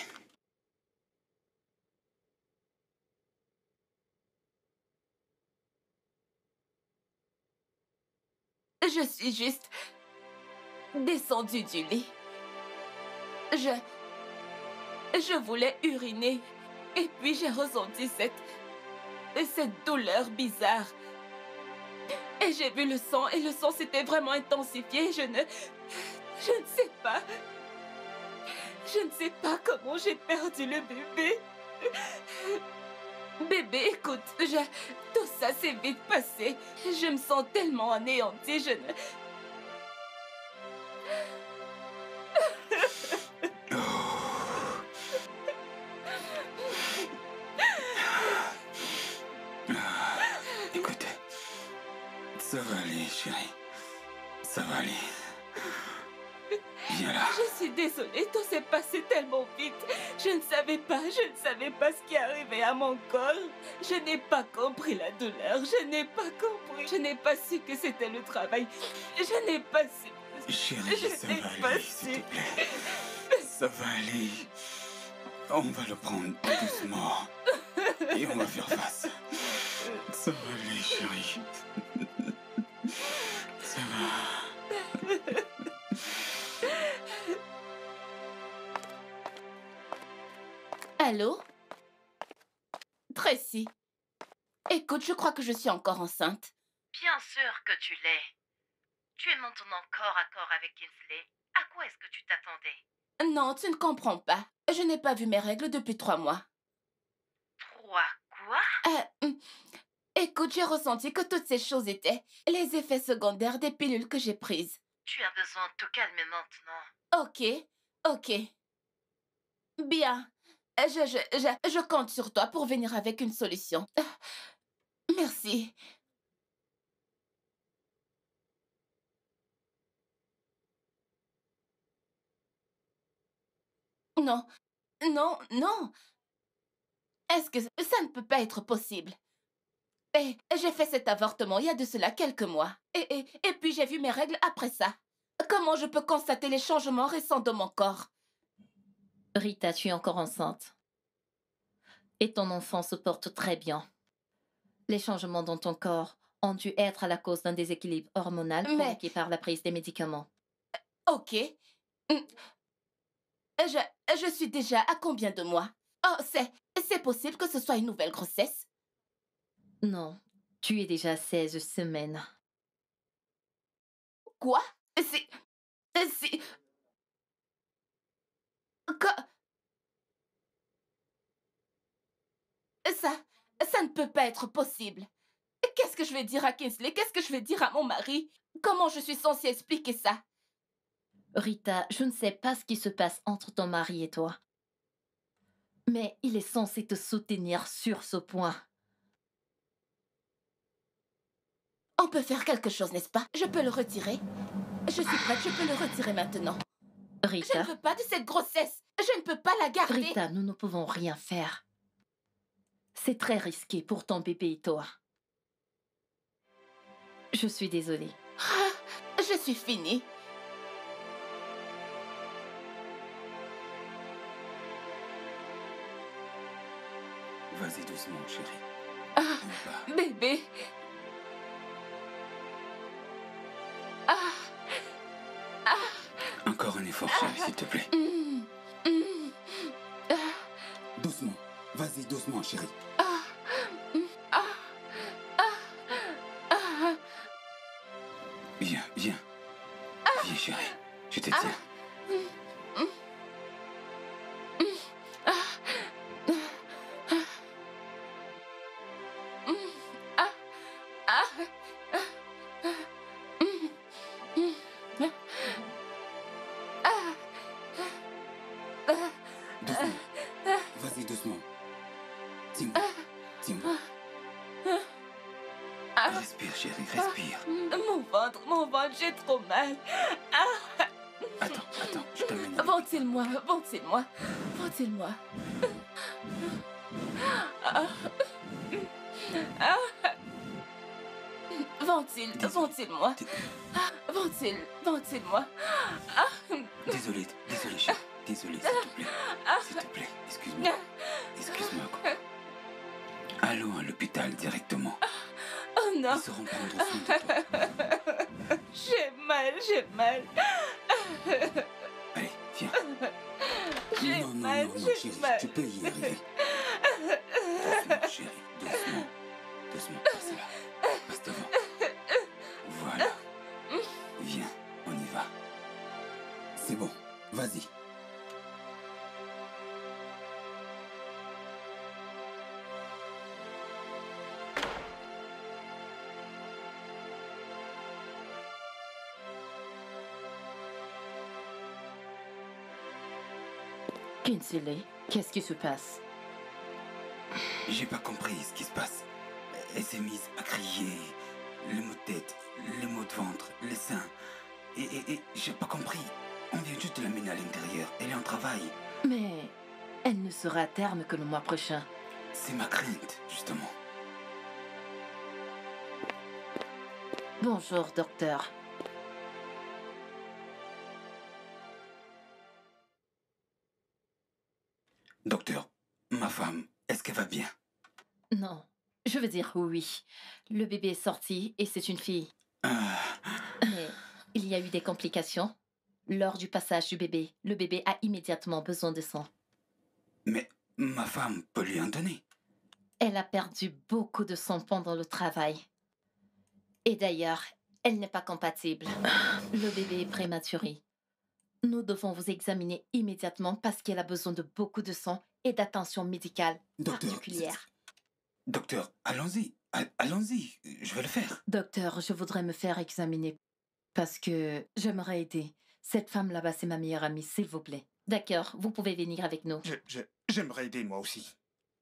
Je suis juste descendue du lit. Je voulais uriner. Et puis j'ai ressenti cette douleur bizarre. Et j'ai vu le sang, et le sang s'était vraiment intensifié. Je ne sais pas. Je ne sais pas comment j'ai perdu le bébé. Bébé, écoute, tout ça s'est vite passé. Je me sens tellement anéantie, je ne... Écoute, ça va aller, chérie. Ça va aller. Viens là. Je suis désolée, tout s'est passé tellement vite. Je ne savais pas ce qui arrivait à mon corps. Je n'ai pas compris la douleur, je n'ai pas compris. Je n'ai pas su que c'était le travail. Je n'ai pas su. Chérie, ça va aller, s'il te plaît. Ça va aller. On va le prendre doucement. Et on va faire face. Ça va aller, chérie. Ça va. Allô? Tracy. Écoute, je crois que je suis encore enceinte. Bien sûr que tu l'es. Tu es maintenant corps à corps avec Kinsley. À quoi est-ce que tu t'attendais? Non, tu ne comprends pas. Je n'ai pas vu mes règles depuis 3 mois. 3 quoi? Écoute, j'ai ressenti que toutes ces choses étaient les effets secondaires des pilules que j'ai prises. Tu as besoin de te calmer maintenant. Ok. Bien. Je compte sur toi pour venir avec une solution. Merci. Non, non. Est-ce que ça ne peut pas être possible? J'ai fait cet avortement il y a de cela quelques mois. Et puis j'ai vu mes règles après ça. Comment je peux constater les changements récents de mon corps? Rita, tu es encore enceinte. Et ton enfant se porte très bien. Les changements dans ton corps ont dû être à la cause d'un déséquilibre hormonal provoqué par la prise des médicaments. Ok. Je suis déjà à combien de mois? Oh, c'est possible que ce soit une nouvelle grossesse? Non, tu es déjà à 16 semaines. Quoi? C'est... Ça ne peut pas être possible. Qu'est-ce que je vais dire à Kingsley? Qu'est-ce que je vais dire à mon mari? Comment je suis censée expliquer ça? Rita, je ne sais pas ce qui se passe entre ton mari et toi. Mais il est censé te soutenir sur ce point. On peut faire quelque chose, n'est-ce pas? Je peux le retirer. Je suis prête, je peux le retirer maintenant. Je Rita, ne veux pas de cette grossesse. Je ne peux pas la garder. Rita, nous ne pouvons rien faire. C'est très risqué pour ton bébé et toi. Je suis désolée. Ah, je suis finie. Vas-y doucement, chérie. Ah, On va. bébé. Ah, ah, Encore un effort, chérie, s'il te plaît. ah, Doucement. Vas-y doucement, chérie. ah, ah, ah. Viens, viens. Viens, chérie. Je te tiens. Doucement. Vas-y doucement. Tiens-moi. Tiens-moi. Respire, chérie, respire. Mon ventre, j'ai trop mal. Attends, je t'amène. Ventile-moi, ventile-moi, ventile-moi. Ventile-moi. Ventile-moi. Désolé, chérie. Désolé, s'il te plaît, excuse-moi. Excuse-moi. Allons à l'hôpital directement. Oh non, Ils sauront prendre soin de toi. j'ai mal. Allez, viens. J'ai Non, mal, chérie, j'ai mal. tu peux y arriver. Doucement, chérie, doucement. Doucement, passe là. Passe devant. Voilà. Viens, on y va. C'est bon, vas-y. Kingsley, qu'est-ce qui se passe? J'ai pas compris ce qui se passe. Elle s'est mise à crier. Les maux de tête, les maux de ventre, les seins. Et j'ai pas compris. On vient juste de l'amener à l'intérieur. Elle est en travail. Mais elle ne sera à terme que le mois prochain. C'est ma crainte, justement. Bonjour, docteur. Docteur, ma femme, est-ce qu'elle va bien? Non, je veux dire oui. Le bébé est sorti et c'est une fille. Ah, Mais il y a eu des complications. Lors du passage du bébé, le bébé a immédiatement besoin de sang. mais ma femme peut lui en donner. Elle a perdu beaucoup de sang pendant le travail. Et d'ailleurs, elle n'est pas compatible. Le bébé est prématuré. Nous devons vous examiner immédiatement parce qu'elle a besoin de beaucoup de sang et d'attention médicale Docteur, particulière. Docteur, allons-y. Allons-y, je vais le faire. Docteur, je voudrais me faire examiner parce que j'aimerais aider. Cette femme là-bas, c'est ma meilleure amie, s'il vous plaît. D'accord, vous pouvez venir avec nous. J'aimerais aider moi aussi.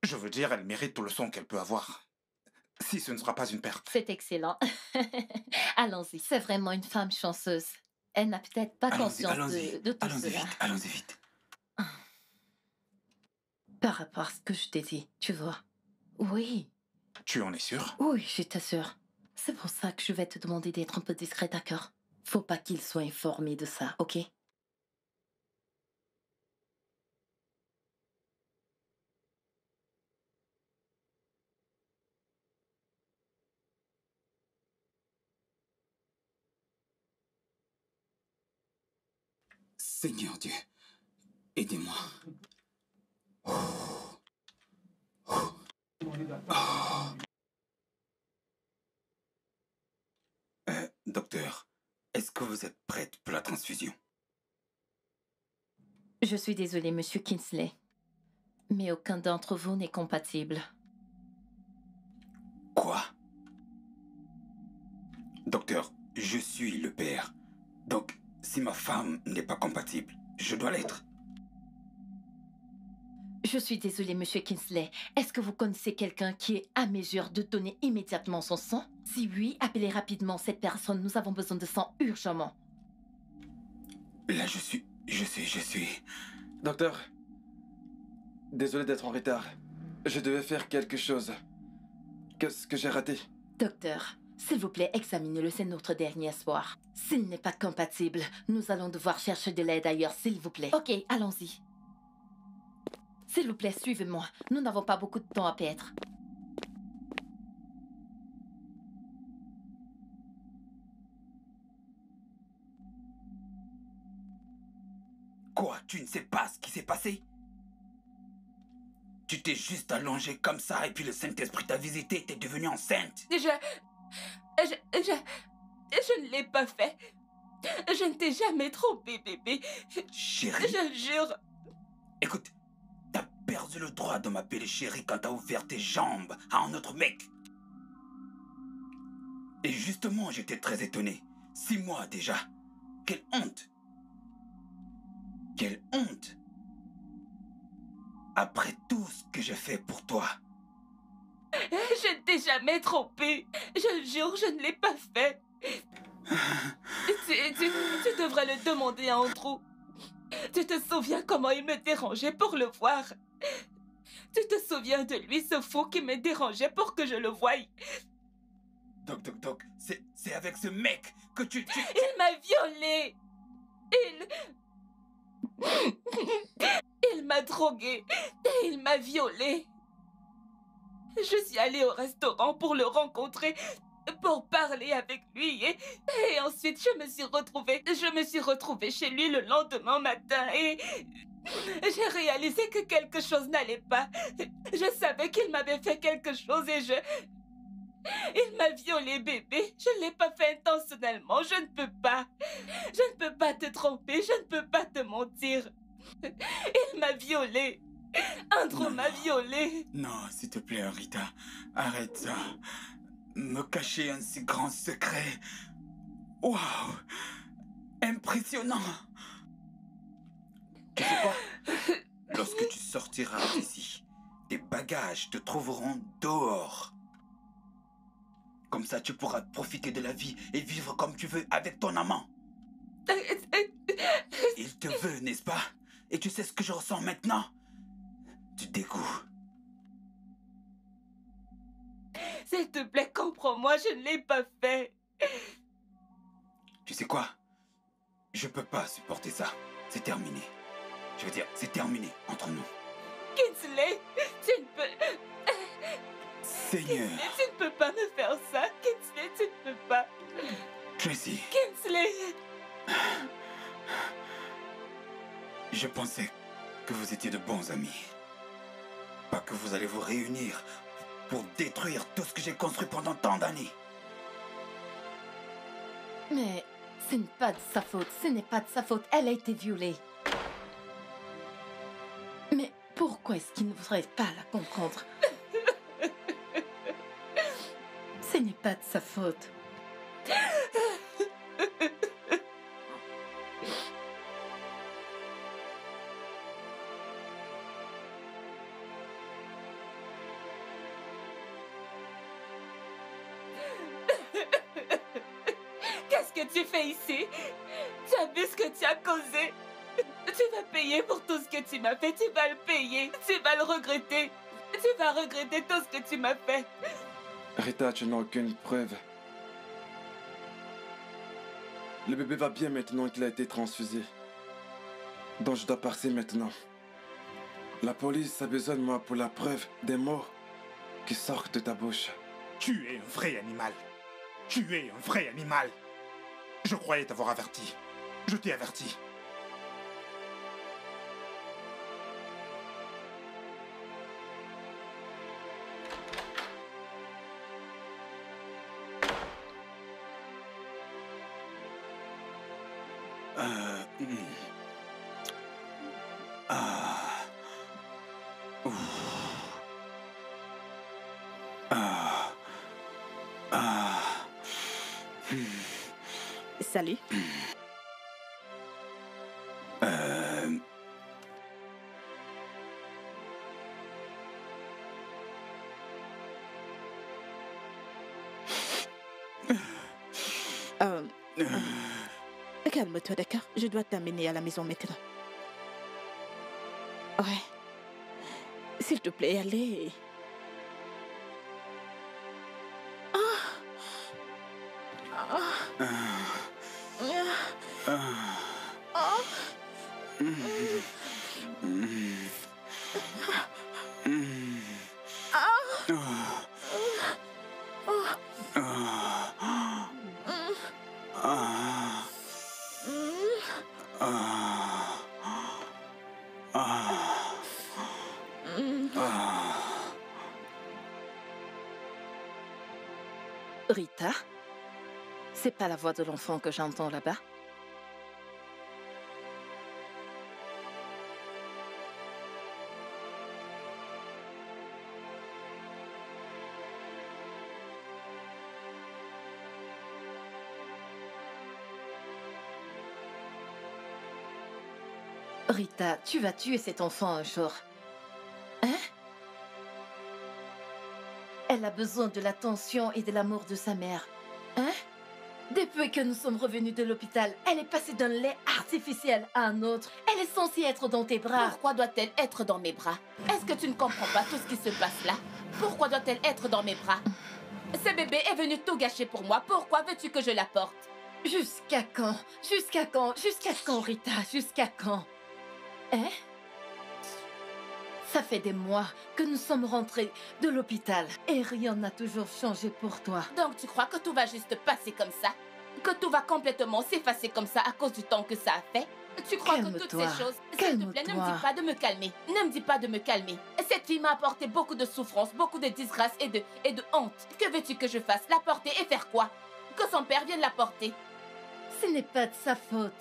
Je veux dire, elle mérite tout le sang qu'elle peut avoir. Si ce ne sera pas une perte. C'est excellent. Allons-y. C'est vraiment une femme chanceuse. Elle n'a peut-être pas conscience de tout Allons-y cela. vite, allons-y vite. Par rapport à ce que je t'ai dit, tu vois. Oui, Tu en es sûr? oui, je t'assure. C'est pour ça que je vais te demander d'être un peu discret, d'accord? Faut pas qu'il soit informé de ça, ok? Seigneur Dieu, aidez-moi. Docteur, est-ce que vous êtes prête pour la transfusion? Je suis désolée, Monsieur Kingsley. Mais aucun d'entre vous n'est compatible. Quoi? Docteur, je suis le père. Donc, si ma femme n'est pas compatible, je dois l'être. Je suis désolée, Monsieur Kingsley. Est-ce que vous connaissez quelqu'un qui est à mesure de donner immédiatement son sang? Si oui, appelez rapidement cette personne. Nous avons besoin de sang urgemment. Là, je suis... Docteur, désolé d'être en retard. Je devais faire quelque chose. Qu'est-ce que j'ai raté? Docteur, s'il vous plaît, examinez-le, c'est notre dernier espoir. S'il n'est pas compatible, nous allons devoir chercher de l'aide ailleurs, s'il vous plaît. Ok, allons-y. S'il vous plaît, suivez-moi. Nous n'avons pas beaucoup de temps à perdre. Quoi? Tu ne sais pas ce qui s'est passé? Tu t'es juste allongé comme ça et puis le Saint-Esprit t'a visité et t'es devenue enceinte. Je ne l'ai pas fait. Je ne t'ai jamais trompé, bébé. Chérie? Je jure. Écoute, t'as perdu le droit de m'appeler chérie quand t'as ouvert tes jambes à un autre mec. Et justement, j'étais très étonné. 6 mois déjà. Quelle honte! Quelle honte! Après tout ce que j'ai fait pour toi. Je ne t'ai jamais trompé. Je jure, je ne l'ai pas fait. Tu devrais le demander à Andrew. Tu te souviens comment il me dérangeait pour le voir? Tu te souviens de lui, ce fou qui me dérangeait pour que je le voie? Doc, c'est avec ce mec que tu... Il m'a violée. Il m'a droguée et il m'a violée. Je suis allée au restaurant pour le rencontrer, pour parler avec lui et ensuite je me suis retrouvée chez lui le lendemain matin et j'ai réalisé que quelque chose n'allait pas. Je savais qu'il m'avait fait quelque chose et il m'a violée, bébé. Je ne l'ai pas fait intentionnellement. Je ne peux pas. Je ne peux pas te tromper. Je ne peux pas te mentir. Il m'a violée. Andrew m'a violée. Non, s'il te plaît, Rita. Arrête ça. Me cacher un si grand secret. Waouh! Impressionnant! Tu sais quoi? Lorsque tu sortiras d'ici, tes bagages te trouveront dehors. Comme ça, tu pourras profiter de la vie et vivre comme tu veux avec ton amant. Il te veut, n'est-ce pas? Et tu sais ce que je ressens maintenant? Du dégoût. S'il te plaît, comprends-moi, je ne l'ai pas fait. Tu sais quoi? Je peux pas supporter ça. C'est terminé. Je veux dire, c'est terminé entre nous. Kingsley, tu ne peux... Seigneur. Kingsley, tu ne peux pas me faire ça. Kingsley, tu ne peux pas. Tracy. Kingsley. Je pensais que vous étiez de bons amis. Pas que vous allez vous réunir pour détruire tout ce que j'ai construit pendant tant d'années. Mais ce n'est pas de sa faute, ce n'est pas de sa faute. Elle a été violée. Mais pourquoi est-ce qu'il ne voudrait pas la comprendre? Ce n'est pas de sa faute. Qu'est-ce que tu fais ici? Tu as vu ce que tu as causé? Tu vas payer pour tout ce que tu m'as fait. Tu vas le payer. Tu vas le regretter. Tu vas regretter tout ce que tu m'as fait. Rita, tu n'as aucune preuve. Le bébé va bien maintenant qu'il a été transfusé. Donc je dois partir maintenant. La police a besoin de moi pour la preuve des mots qui sortent de ta bouche. Tu es un vrai animal. Tu es un vrai animal. Je croyais t'avoir averti. Je t'ai averti. Salut. Calme-toi, d'accord? Je dois t'amener à la maison maintenant. Ouais. S'il te plaît, allez. Rita, c'est pas la voix de l'enfant que j'entends là-bas? Rita, tu vas tuer cet enfant un jour. Hein? Elle a besoin de l'attention et de l'amour de sa mère. Hein? Depuis que nous sommes revenus de l'hôpital, elle est passée d'un lait artificiel à un autre. Elle est censée être dans tes bras. Pourquoi doit-elle être dans mes bras? Est-ce que tu ne comprends pas tout ce qui se passe là? Pourquoi doit-elle être dans mes bras? Ce bébé est venu tout gâcher pour moi. Pourquoi veux-tu que je la porte? Jusqu'à quand? Jusqu'à quand? Jusqu'à quand, Rita? Jusqu'à quand? Hein? Ça fait des mois que nous sommes rentrés de l'hôpital et rien n'a toujours changé pour toi. Donc tu crois que tout va juste passer comme ça? Que tout va complètement s'effacer comme ça à cause du temps que ça a fait? Tu crois que toutes ces choses... S'il te plaît, ne me dis pas de me calmer. Ne me dis pas de me calmer. Cette fille m'a apporté beaucoup de souffrance, beaucoup de disgrâce et de honte. Que veux-tu que je fasse? La porter et faire quoi? Que son père vienne la porter? Ce n'est pas de sa faute.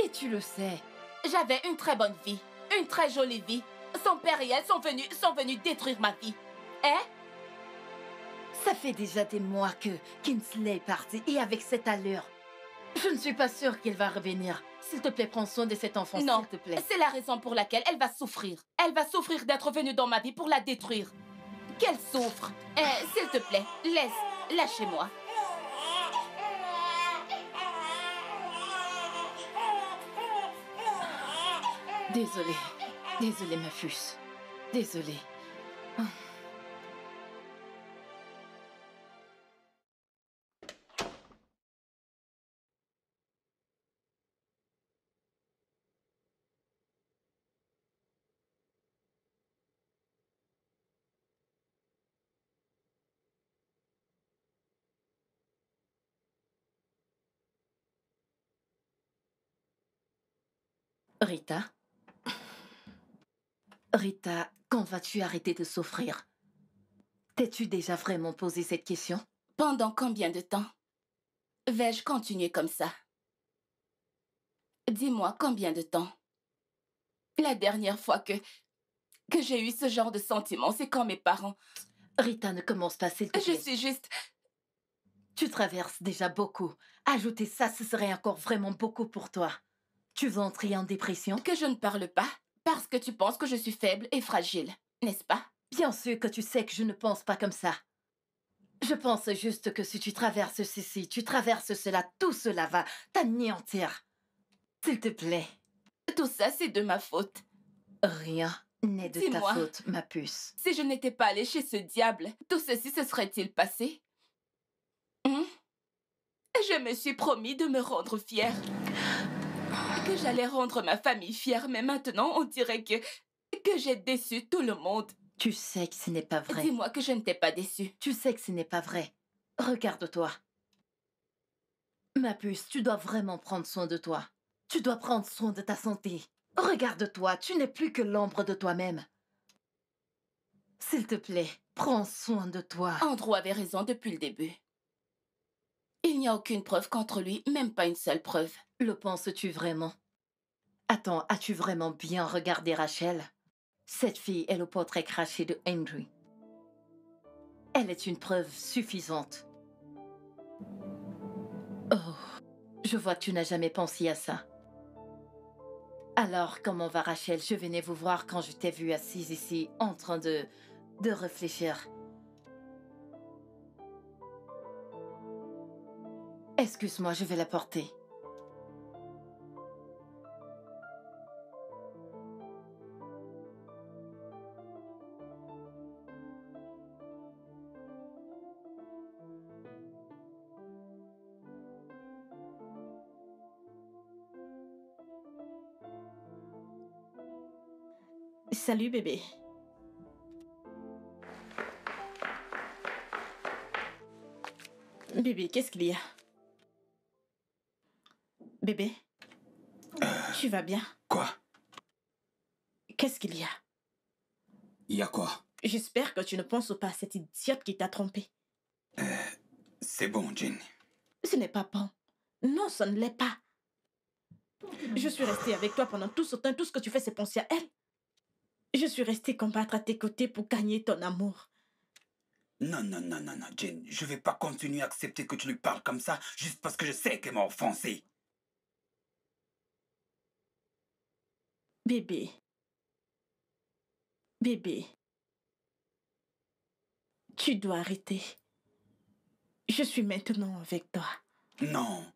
Et tu le sais. J'avais une très bonne vie. Une très jolie vie. Son père et elle sont venus détruire ma vie. Hein? Ça fait déjà des mois que Kingsley est parti et avec cette allure. Je ne suis pas sûre qu'il va revenir. S'il te plaît, prends soin de cet enfant, non, s'il te plaît. C'est la raison pour laquelle elle va souffrir. Elle va souffrir d'être venue dans ma vie pour la détruire. Qu'elle souffre. S'il te plaît, lâchez-moi. Désolée. Désolée, ma puce. Désolée. Oh. Rita? Rita, quand vas-tu arrêter de souffrir? T'es-tu déjà vraiment posé cette question? Pendant combien de temps vais-je continuer comme ça? Dis-moi, combien de temps? La dernière fois que j'ai eu ce genre de sentiment, c'est quand mes parents... Rita, ne commence pas, s'il te plaît. Je suis juste... Tu traverses déjà beaucoup. Ajouter ça, ce serait encore vraiment beaucoup pour toi. Tu veux entrer en dépression? Que je ne parle pas parce que tu penses que je suis faible et fragile, n'est-ce pas? Bien sûr que tu sais que je ne pense pas comme ça. Je pense juste que si tu traverses ceci, tu traverses cela, tout cela va t'anéantir. S'il te plaît. Tout ça, c'est de ma faute. Rien n'est de ta faute, ma puce. Si je n'étais pas allée chez ce diable, tout ceci se serait-il passé? Je me suis promis de me rendre fière. Que j'allais rendre ma famille fière, mais maintenant, on dirait que j'ai déçu tout le monde. Tu sais que ce n'est pas vrai. Dis-moi que je ne t'ai pas déçue. Tu sais que ce n'est pas vrai. Regarde-toi. Ma puce, tu dois vraiment prendre soin de toi. Tu dois prendre soin de ta santé. Regarde-toi, tu n'es plus que l'ombre de toi-même. S'il te plaît, prends soin de toi. Andrew avait raison depuis le début. Il n'y a aucune preuve contre lui, même pas une seule preuve. Le penses-tu vraiment? Attends, as-tu vraiment bien regardé Rachel? Cette fille est le portrait craché de Henry. Elle est une preuve suffisante. Oh, Je vois que tu n'as jamais pensé à ça. Alors, comment va Rachel? Je venais vous voir quand je t'ai vue assise ici, en train de réfléchir. Excuse-moi, je vais la porter. Salut, bébé. Bébé, qu'est-ce qu'il y a? Bébé, tu vas bien? Quoi? Qu'est-ce qu'il y a? Il y a quoi? J'espère que tu ne penses pas à cette idiote qui t'a trompé. C'est bon, Jane. Ce n'est pas bon. Non, ça ne l'est pas. Je suis restée avec toi pendant tout ce temps. Tout ce que tu fais, c'est penser à elle. Je suis restée combattre à tes côtés pour gagner ton amour. Non, non, non, non, non, Jane. Je vais pas continuer à accepter que tu lui parles comme ça juste parce que je sais qu'elle m'a offensé. Bébé. Bébé. Tu dois arrêter. Je suis maintenant avec toi. Non,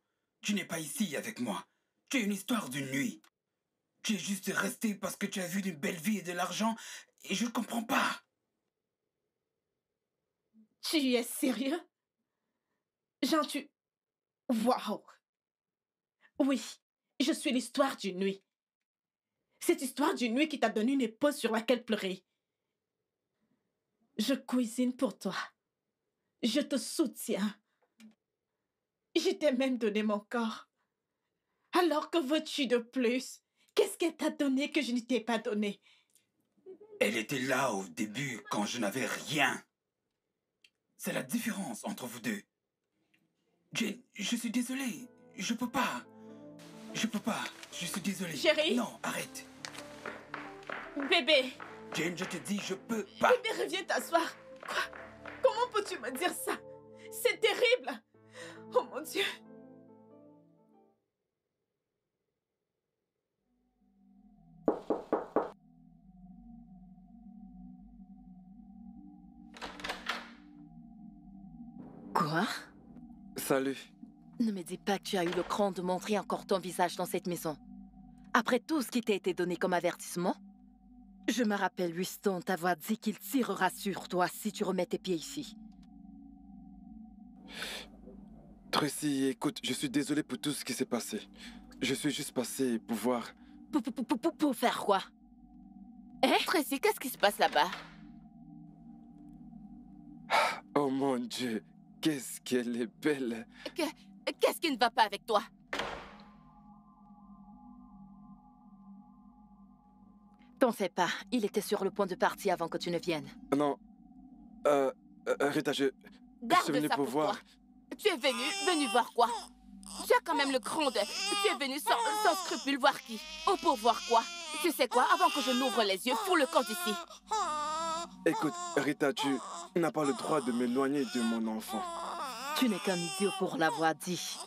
tu n'es pas ici avec moi. Tu es une histoire d'une nuit. Tu es juste resté parce que tu as vu une belle vie et de l'argent et je ne comprends pas. Tu es sérieux? Jean, tu... Waouh! Oui, je suis l'histoire d'une nuit. Cette histoire d'une nuit qui t'a donné une épaule sur laquelle pleurer. Je cuisine pour toi. Je te soutiens. Je t'ai même donné mon corps. Alors que veux-tu de plus? Qu'est-ce qu'elle t'a donné que je ne t'ai pas donné? Elle était là au début quand je n'avais rien. C'est la différence entre vous deux. Jane, je suis désolé. Je peux pas. Je peux pas. Je suis désolé. Chérie? Non, arrête. Bébé! Jane, je te dis, je peux pas. Bébé, reviens t'asseoir. Quoi? Comment peux-tu me dire ça? C'est terrible! Oh mon Dieu! Quoi? Salut. Ne me dis pas que tu as eu le cran de montrer encore ton visage dans cette maison. Après tout ce qui t'a été donné comme avertissement? Je me rappelle, Winston, t'avoir dit qu'il tirera sur toi si tu remets tes pieds ici. Tracy, écoute, je suis désolé pour tout ce qui s'est passé. Je suis juste passé pour voir... Pour faire quoi? Tracy, qu'est-ce qui se passe là-bas? Oh mon Dieu, qu'est-ce qu'elle est belle. Qu'est-ce qui ne va pas avec toi? T'en fais pas, il était sur le point de partir avant que tu ne viennes. Non, Rita, je suis Garde venu ça pour pour voir... toi. Tu es venu voir quoi? Tu as quand même le cran de... Tu es venu sans scrupule voir qui? Ou pour voir quoi? Tu sais quoi? Avant que je n'ouvre les yeux, fous le camp d'ici. Écoute, Rita, tu n'as pas le droit de m'éloigner de mon enfant. Tu n'es qu'un idiot pour l'avoir dit.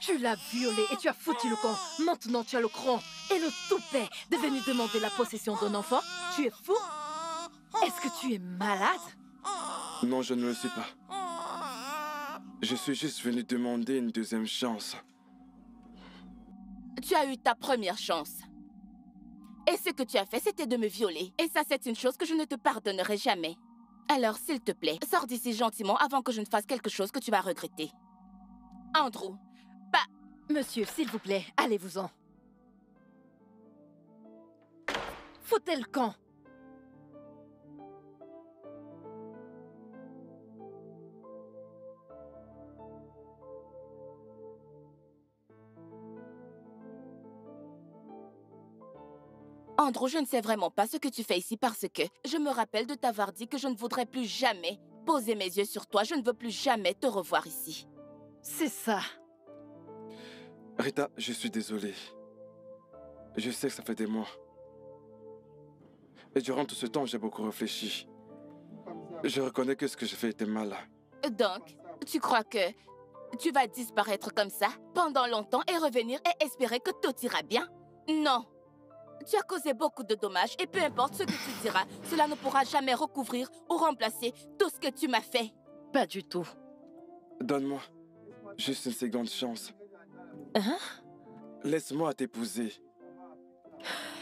Tu l'as violé et tu as foutu le camp. Maintenant tu as le cran et le toupet de venir demander la possession d'un enfant. Tu es fou? Est-ce que tu es malade? Non, je ne le suis pas. Je suis juste venu demander une deuxième chance. Tu as eu ta première chance. Et ce que tu as fait, c'était de me violer. Et ça, c'est une chose que je ne te pardonnerai jamais. Alors, s'il te plaît, sors d'ici gentiment avant que je ne fasse quelque chose que tu vas regretter. Andrew, Monsieur, s'il vous plaît, allez-vous-en. Foutez le camp. Andrew, je ne sais vraiment pas ce que tu fais ici parce que je me rappelle de t'avoir dit que je ne voudrais plus jamais poser mes yeux sur toi. Je ne veux plus jamais te revoir ici. C'est ça. Rita, je suis désolé. Je sais que ça fait des mois. Et durant tout ce temps, j'ai beaucoup réfléchi. Je reconnais que ce que j'ai fait était mal. Donc, tu crois que Tu vas disparaître comme ça pendant longtemps et revenir et espérer que tout ira bien? Non. Tu as causé beaucoup de dommages et peu importe ce que tu diras, cela ne pourra jamais recouvrir ou remplacer tout ce que tu m'as fait. Pas du tout. Donne-moi juste une seconde chance. Hein? Laisse-moi t'épouser.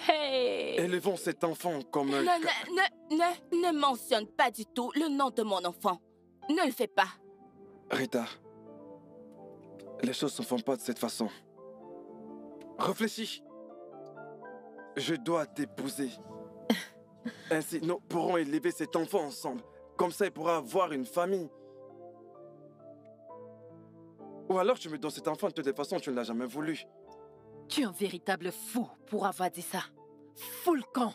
Hey! Élevons cet enfant comme un... Ne mentionne pas du tout le nom de mon enfant. Ne le fais pas. Rita, les choses ne se font pas de cette façon. Réfléchis. Je dois t'épouser. Ainsi, nous pourrons élever cet enfant ensemble. Comme ça, il pourra avoir une famille. Ou alors tu me donnes cet enfant de toute façon, tu ne l'as jamais voulu. Tu es un véritable fou pour avoir dit ça. Fou le camp.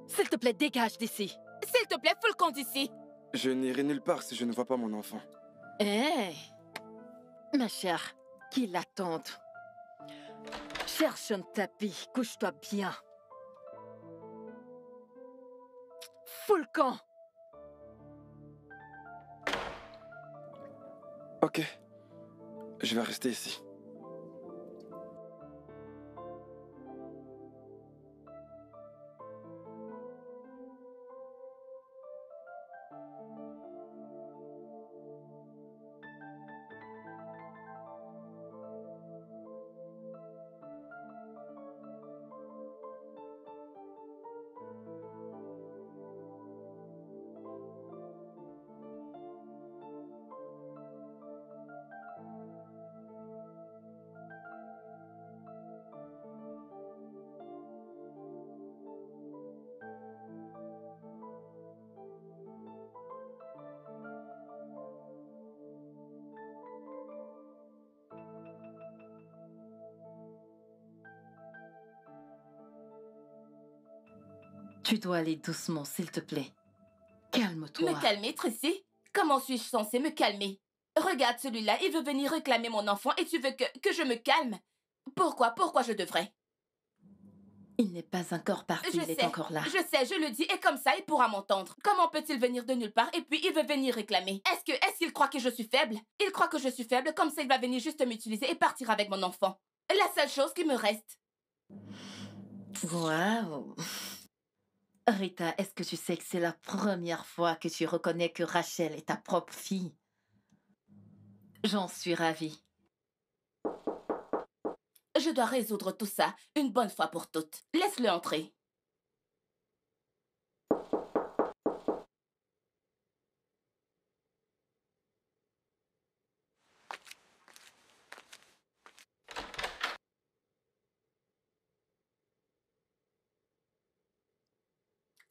S'il te plaît, dégage d'ici. S'il te plaît, fous le camp d'ici. Je n'irai nulle part si je ne vois pas mon enfant. Hé! Ma chère, qu'il attende. Cherche un tapis, couche-toi bien. Fous le camp. Ok. Je vais rester ici. Tu dois aller doucement, s'il te plaît. Calme-toi. Me calmer, Tracy? Comment suis-je censée me calmer? Regarde celui-là, il veut venir réclamer mon enfant et tu veux que je me calme? Pourquoi je devrais? Il n'est pas encore parti, il est encore là. Je sais, je le dis et comme ça, il pourra m'entendre. Comment peut-il venir de nulle part et puis il veut venir réclamer? Est-ce qu'il croit que je suis faible? Il croit que je suis faible, comme ça il va venir juste m'utiliser et partir avec mon enfant. La seule chose qui me reste. Waouh! Rita, est-ce que tu sais que c'est la première fois que tu reconnais que Rachel est ta propre fille? J'en suis ravie. Je dois résoudre tout ça une bonne fois pour toutes. Laisse-le entrer.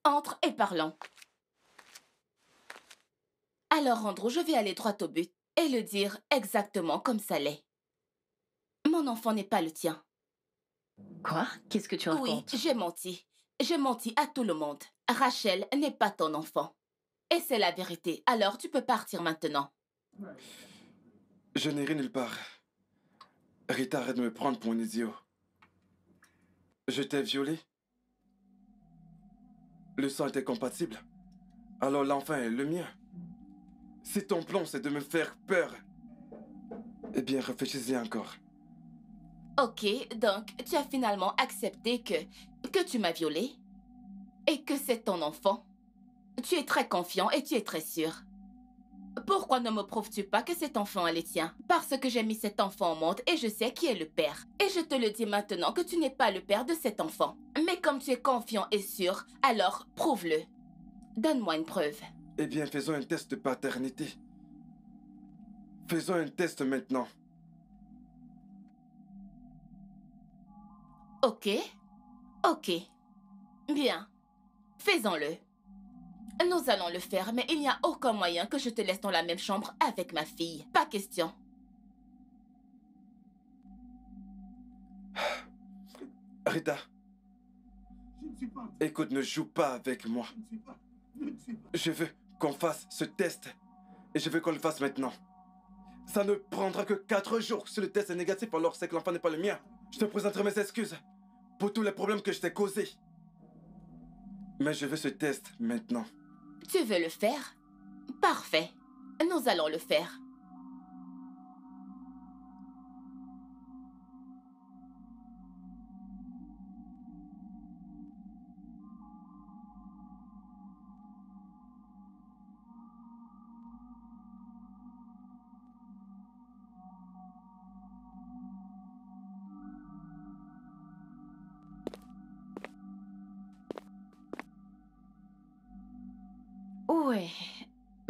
Entre et parlons. Alors, Andrew, je vais aller droit au but et le dire exactement comme ça l'est. Mon enfant n'est pas le tien. Quoi? Qu'est-ce que tu racontes? Oui, j'ai menti. J'ai menti à tout le monde. Rachel n'est pas ton enfant. Et c'est la vérité. Alors, tu peux partir maintenant. Je n'irai nulle part. Rita, arrête de me prendre pour un idiot. Je t'ai violé. Le sang était compatible. Alors l'enfant est le mien. Si ton plan c'est de me faire peur, eh bien réfléchis-y encore. Ok, donc tu as finalement accepté que tu m'as violée et que c'est ton enfant. Tu es très confiant et tu es très sûr. Pourquoi ne me prouves-tu pas que cet enfant est le tien? Parce que j'ai mis cet enfant au monde et je sais qui est le père. Et je te le dis maintenant que tu n'es pas le père de cet enfant. Mais comme tu es confiant et sûr, alors prouve-le. Donne-moi une preuve. Eh bien, faisons un test de paternité. Faisons un test maintenant. Ok. Ok. Bien. Faisons-le. Nous allons le faire, mais il n'y a aucun moyen que je te laisse dans la même chambre avec ma fille. Pas question. Rita, écoute, ne joue pas avec moi. Je veux qu'on fasse ce test et je veux qu'on le fasse maintenant. Ça ne prendra que 4 jours. Si le test est négatif, alors c'est que l'enfant n'est pas le mien. Je te présenterai mes excuses pour tous les problèmes que je t'ai causés. Mais je veux ce test maintenant. Tu veux le faire? Parfait. Nous allons le faire.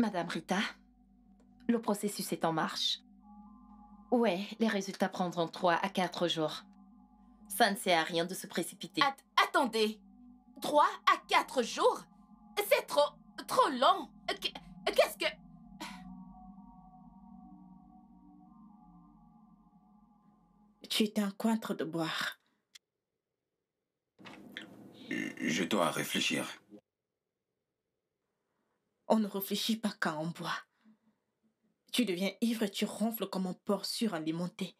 Madame Rita, le processus est en marche. Ouais, les résultats prendront 3 à 4 jours. Ça ne sert à rien de se précipiter. Attendez. 3 à 4 jours? C'est trop long. Qu'est-ce que... Tu es un coin de boire. Je dois réfléchir. On ne réfléchit pas quand on boit. Tu deviens ivre et tu ronfles comme un porc suralimenté.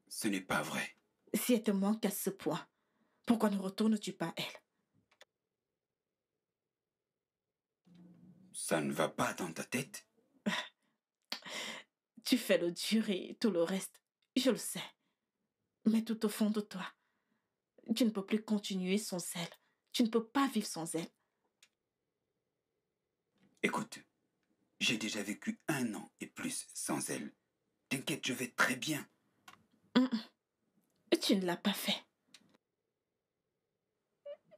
Ce n'est pas vrai. Si elle te manque à ce point, pourquoi ne retournes-tu pas à elle? Ça ne va pas dans ta tête? Tu fais le dur et tout le reste, je le sais. Mais tout au fond de toi, tu ne peux plus continuer sans elle. Tu ne peux pas vivre sans elle. Écoute, j'ai déjà vécu 1 an et plus sans elle. T'inquiète, je vais très bien. Tu ne l'as pas fait.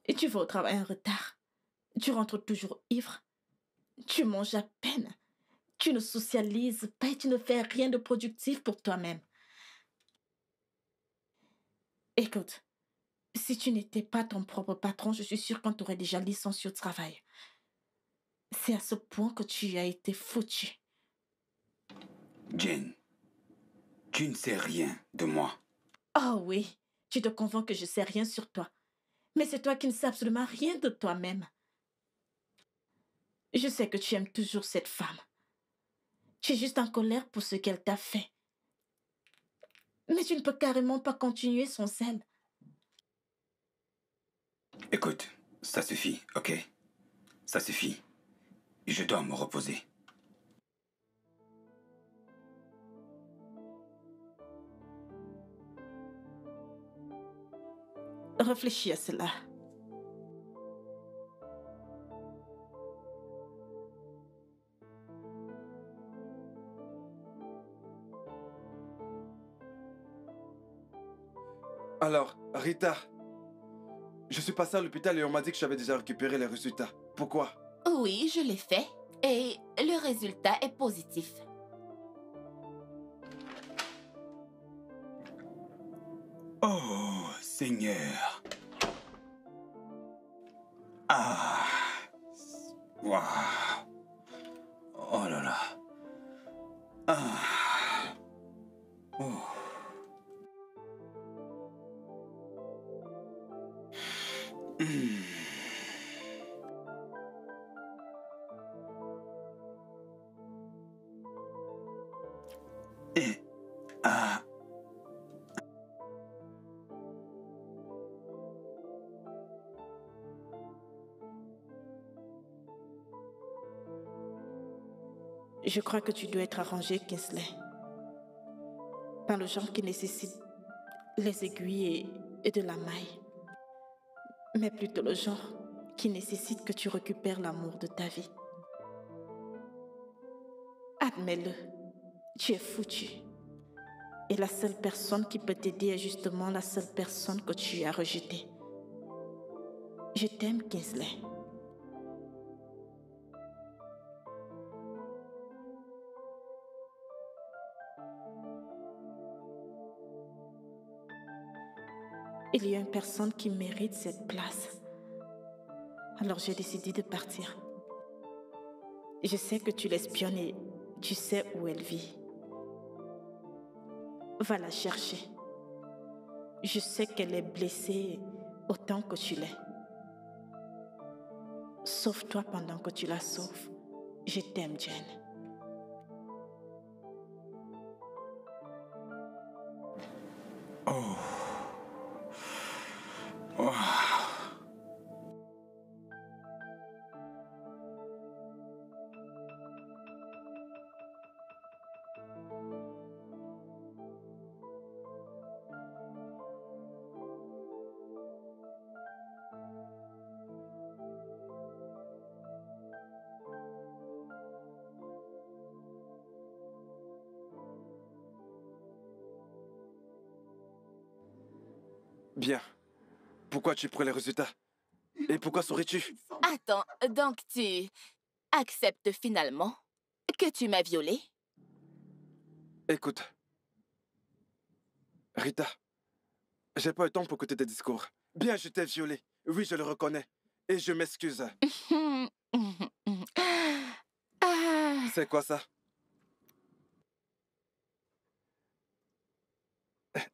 Et tu vas au travail en retard. Tu rentres toujours ivre. Tu manges à peine. Tu ne socialises pas et tu ne fais rien de productif pour toi-même. Écoute, si tu n'étais pas ton propre patron, je suis sûre qu'on t'aurait déjà licencié au travail. C'est à ce point que tu as été foutu. Jane, tu ne sais rien de moi. Oh oui, tu te convaincs que je sais rien sur toi. Mais c'est toi qui ne sais absolument rien de toi-même. Je sais que tu aimes toujours cette femme. Tu es juste en colère pour ce qu'elle t'a fait. Mais tu ne peux carrément pas continuer sans elle. Écoute, ça suffit, ok? Ça suffit. Je dois me reposer. Réfléchis à cela. Alors, Rita, je suis passé à l'hôpital et on m'a dit que j'avais déjà récupéré les résultats. Pourquoi? Oui, je l'ai fait. Et le résultat est positif. Oh, Seigneur. Ah. Waouh. Oh là là. Ah. Oh. Hmm. Et... Ah. Je crois que tu dois être arrangé, Kingsley. Pas le genre qui nécessite les aiguilles et de la maille. Mais plutôt le genre qui nécessite que tu récupères l'amour de ta vie. Admets-le, tu es foutu. Et la seule personne qui peut t'aider est justement la seule personne que tu as rejetée. Je t'aime, Kingsley. Il y a une personne qui mérite cette place. Alors j'ai décidé de partir. Je sais que tu l'espionnes et tu sais où elle vit. Va la chercher. Je sais qu'elle est blessée autant que tu l'es. Sauve-toi pendant que tu la sauves. Je t'aime, Jane. Oh. Oh. Bien. Pourquoi tu prends les résultats? Et pourquoi souris-tu? Attends, donc tu... acceptes finalement que tu m'as violée. Écoute, Rita, j'ai pas eu le temps pour écouter tes discours. Bien, je t'ai violé. Oui, je le reconnais. Et je m'excuse. Ah, C'est quoi ça?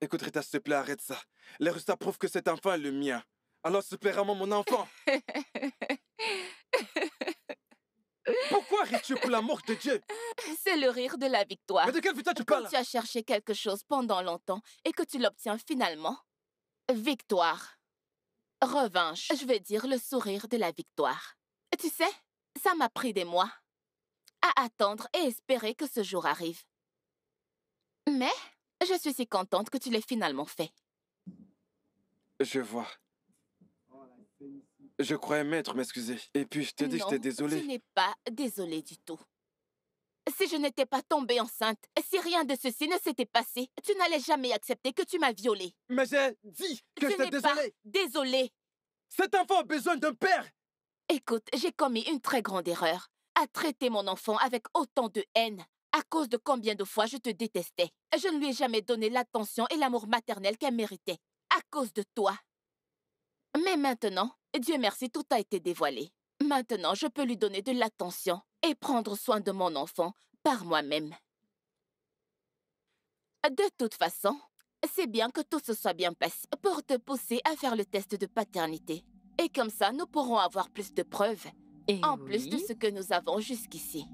Écoute, Rita, s'il te plaît, arrête ça. Les résultats prouvent que cet enfant est le mien. Alors, s'il te plaît, rends-moi mon enfant. Pourquoi ris-tu pour l'amour de Dieu? c'est le rire de la victoire. Mais de quelle victoire tu Quand parles? tu as cherché quelque chose pendant longtemps et que tu l'obtiens finalement, victoire. Revanche, je vais dire le sourire de la victoire. Tu sais, ça m'a pris des mois à attendre et espérer que ce jour arrive. Mais je suis si contente que tu l'aies finalement fait. Je vois. Je croyais m'être m'excuser. Et puis, je t'ai dit que j'étais Non, désolé. tu n'es pas désolée du tout. Si je n'étais pas tombée enceinte, si rien de ceci ne s'était passé, tu n'allais jamais accepter que tu m'as violée. Mais j'ai dit que Ce j'étais n'est pas désolé. désolée. Cet enfant a besoin d'un père. Écoute, j'ai commis une très grande erreur. À traiter mon enfant avec autant de haine. À cause de combien de fois je te détestais. Je ne lui ai jamais donné l'attention et l'amour maternel qu'elle méritait. À cause de toi. Mais maintenant, Dieu merci, tout a été dévoilé. Maintenant, je peux lui donner de l'attention et prendre soin de mon enfant par moi-même. De toute façon, c'est bien que tout se soit bien passé pour te pousser à faire le test de paternité. Et comme ça, nous pourrons avoir plus de preuves, Et en plus de oui. ce que nous avons jusqu'ici.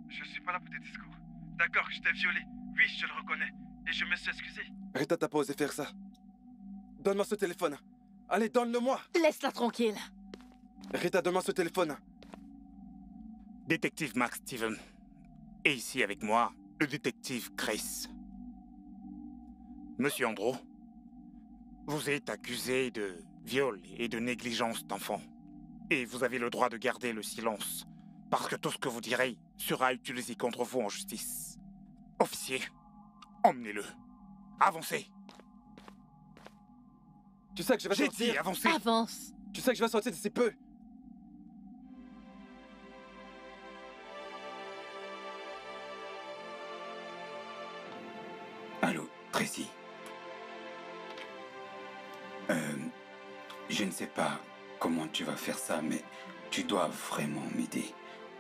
Je suis pas là pour tes discours. D'accord, je t'ai violé. Oui, je le reconnais. Et je me suis excusé. Rita, t'as pas osé faire ça. Donne-moi ce téléphone. Allez, donne-le-moi. Laisse-la tranquille. Rita, donne-moi ce téléphone. Détective Max Steven. Et ici avec moi, le détective Chris. Monsieur Andro, vous êtes accusé de viol et de négligence d'enfant. Et vous avez le droit de garder le silence, parce que tout ce que vous direz sera utilisé contre vous en justice. Officier, emmenez-le. Avancez. Tu sais que je vais J'ai sortir. dit avancez. Avance. Tu sais que je vais sortir d'ici peu. Allô, Tracy. Je ne sais pas comment tu vas faire ça, mais tu dois vraiment m'aider.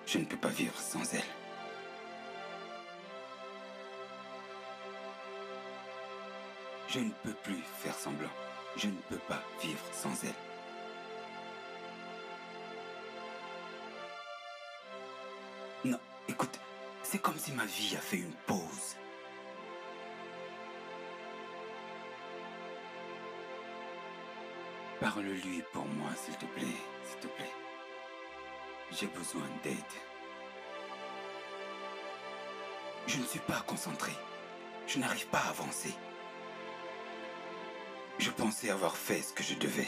Je ne peux pas vivre sans elle. Je ne peux plus faire semblant. Je ne peux pas vivre sans elle. Non, écoute, c'est comme si ma vie a fait une pause. Parle-lui pour moi, s'il te plaît, s'il te plaît. J'ai besoin d'aide. Je ne suis pas concentré. Je n'arrive pas à avancer. Je pensais avoir fait ce que je devais.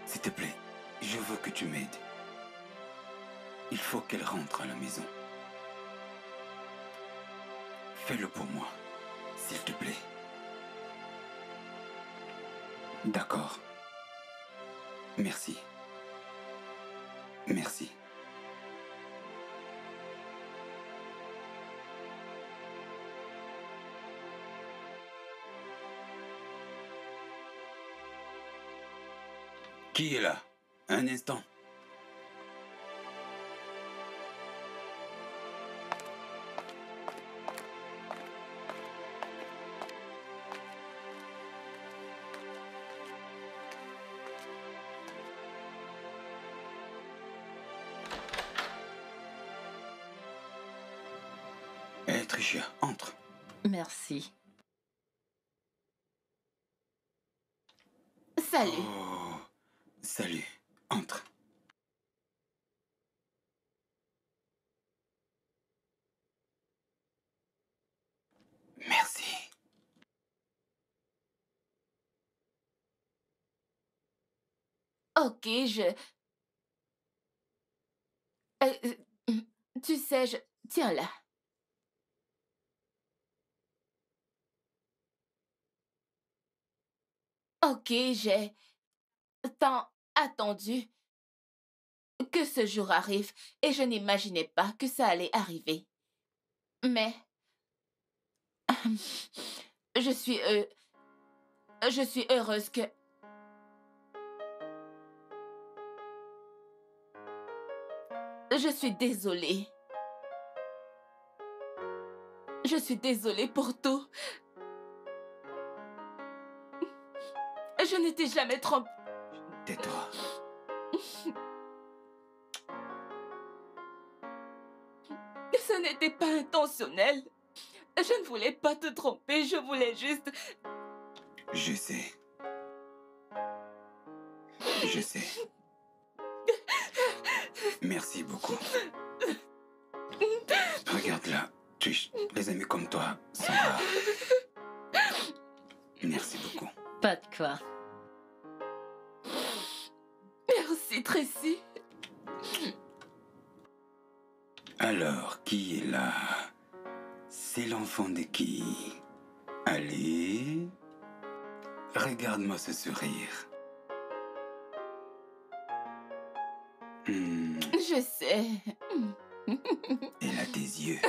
S'il te plaît, je veux que tu m'aides. Il faut qu'elle rentre à la maison. Fais-le pour moi, s'il te plaît. D'accord. Merci. Merci. Qui est là? Un instant. Tricia, entre. Merci. Salut. Oh, salut. Entre. Merci. Ok, tu sais, Tiens là. Ok, longtemps attendu que ce jour arrive et je n'imaginais pas que ça allait arriver. Mais je suis heureuse que... Je suis désolée. Je suis désolée pour tout. Je n'étais jamais trompée. Tais-toi. Ce n'était pas intentionnel. Je ne voulais pas te tromper, je voulais juste... Je sais. Je sais. Merci beaucoup. Regarde là, Trish, les amis comme toi sont rares. Merci beaucoup. Pas de quoi. Merci, Tracy. Alors, qui est là? C'est l'enfant de qui? Allez, regarde-moi ce sourire. Je sais. Elle a tes yeux.